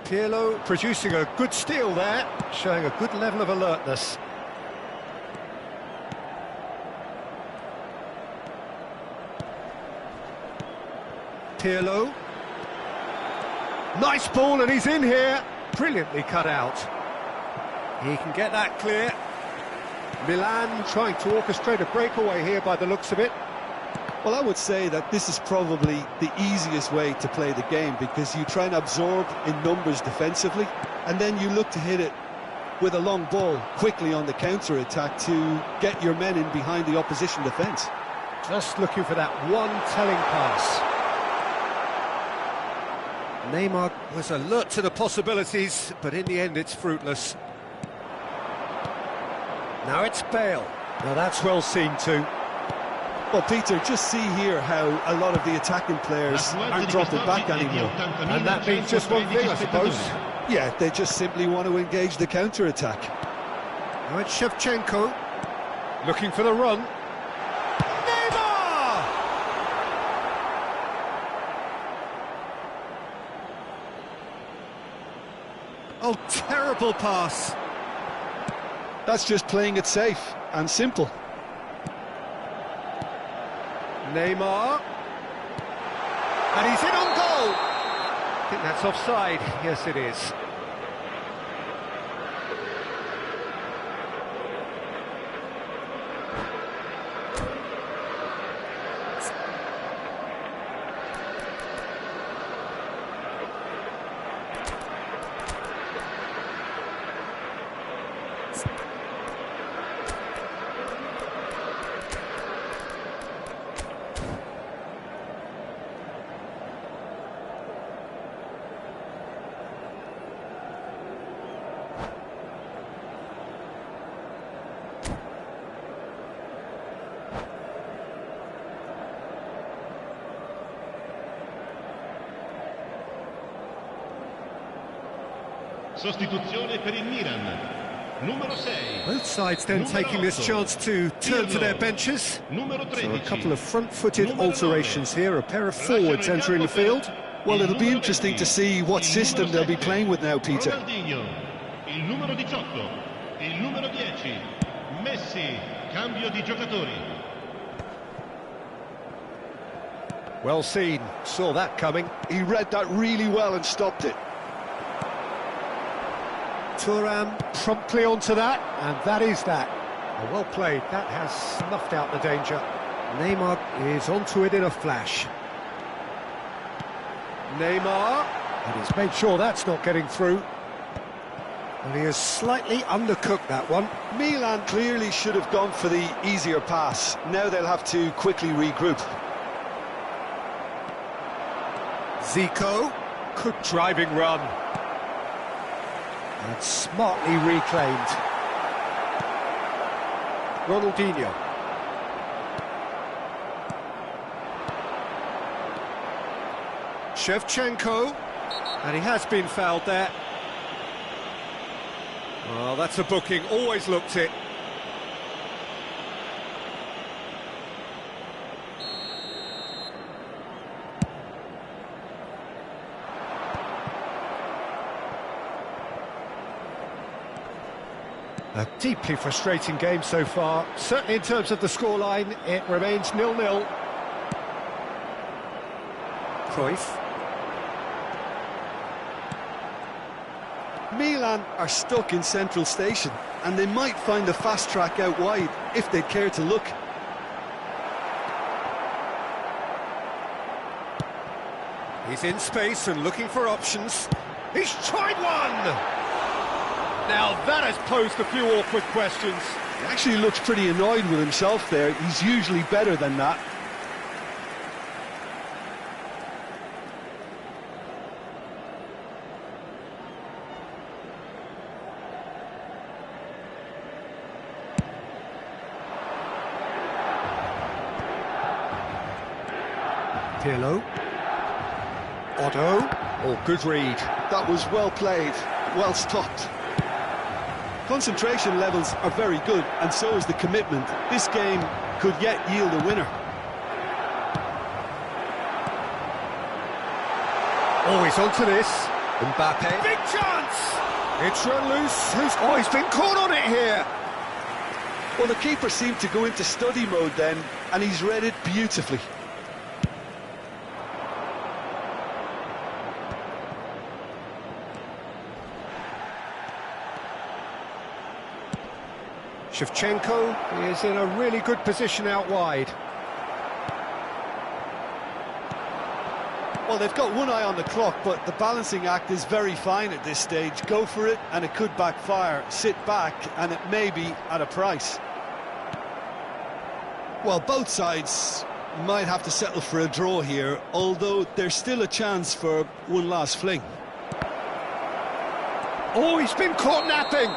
Pirlo producing a good steal there, showing a good level of alertness. Pirlo. Nice ball, and he's in here. Brilliantly cut out. He can get that clear. Milan trying to orchestrate a breakaway here by the looks of it. Well, I would say that this is probably the easiest way to play the game, because you try and absorb in numbers defensively, and then you look to hit it with a long ball quickly on the counter-attack to get your men in behind the opposition defence. Just looking for that one telling pass. Neymar was alert to the possibilities, but in the end it's fruitless. Now it's Bale. Now that's well seen too. Well, Peter, just see here how a lot of the attacking players aren't dropping back anymore. And that means just one thing, I suppose. Yeah, they just simply want to engage the counter-attack. Now it's Shevchenko, looking for the run. Neymar! Oh, terrible pass. That's just playing it safe and simple. Neymar. And he's in on goal. I think that's offside. Yes, it is. Sostituzione per il Milan. Numero 6. Both sides then taking this chance to turn to their benches. Numero 13. So a couple of front-footed alterations here, a pair of forwards entering the field. Well, it'll be interesting to see what system they'll be playing with now, Peter. Ronaldinho, il numero 18, il numero 10, Messi, cambio di giocatori. Well seen, saw that coming. He read that really well and stopped it. Thuram promptly onto that, and that is that. Oh, well played, that has snuffed out the danger. Neymar is onto it in a flash. Neymar, and he's made sure that's not getting through. And he has slightly undercooked that one. Milan clearly should have gone for the easier pass. Now they'll have to quickly regroup. Zico, good driving run. And smartly reclaimed. Ronaldinho. Shevchenko, and he has been fouled there. Well, that's a booking, always looked it. A deeply frustrating game so far. Certainly in terms of the scoreline, it remains 0-0. Cruyff. Milan are stuck in central station, and they might find a fast track out wide if they'd care to look. He's in space and looking for options. He's tried one! Now that has posed a few awkward questions. He actually looks pretty annoyed with himself there. He's usually better than that. Pirlo. Otto. Oh, good read. That was well played, well stopped. Concentration levels are very good, and so is the commitment. This game could yet yield a winner. Oh, he's onto this. Mbappe. Big chance! It's run loose. Oh, he's been caught on it here. Well, the keeper seemed to go into study mode then, and he's read it beautifully. Shevchenko is in a really good position out wide. Well, they've got one eye on the clock, but the balancing act is very fine at this stage. Go for it, and it could backfire. Sit back, and it may be at a price. Well, both sides might have to settle for a draw here, although there's still a chance for one last fling. Oh, he's been caught napping!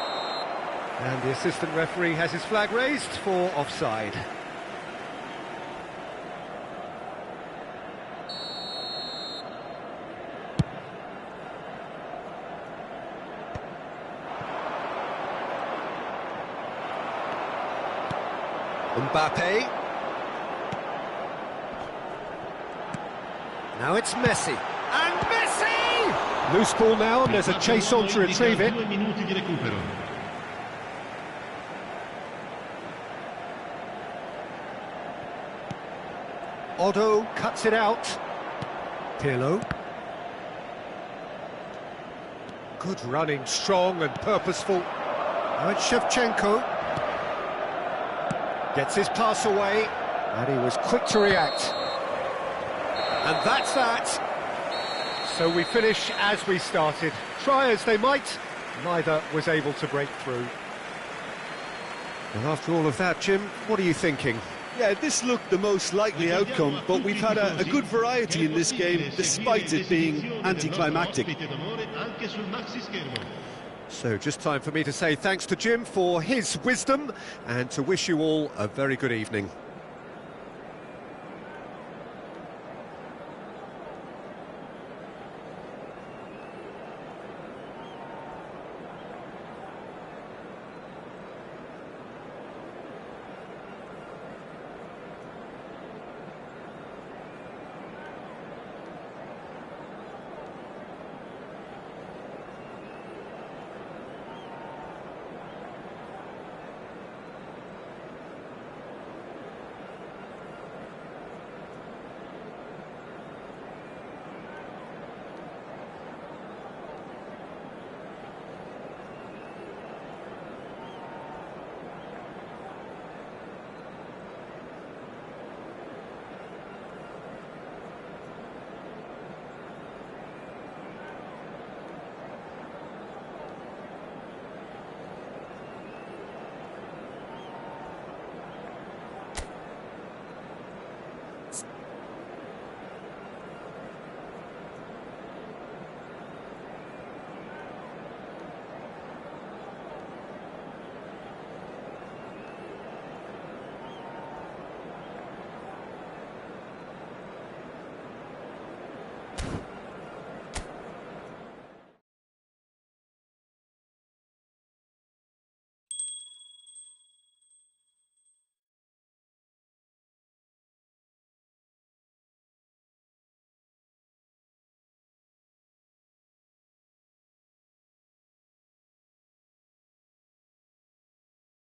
And the assistant referee has his flag raised for offside. Mbappe. Now it's Messi. And Messi! Loose ball now, and there's a chase on to retrieve it. Otto cuts it out. Pirlo. Good running, strong and purposeful. Now it's Shevchenko. Gets his pass away, and he was quick to react. And that's that. So we finish as we started. Try as they might, neither was able to break through. And after all of that, Jim, what are you thinking? Yeah, this looked the most likely outcome, but we've had a good variety in this game, despite it being anticlimactic. So just time for me to say thanks to Jim for his wisdom, and to wish you all a very good evening.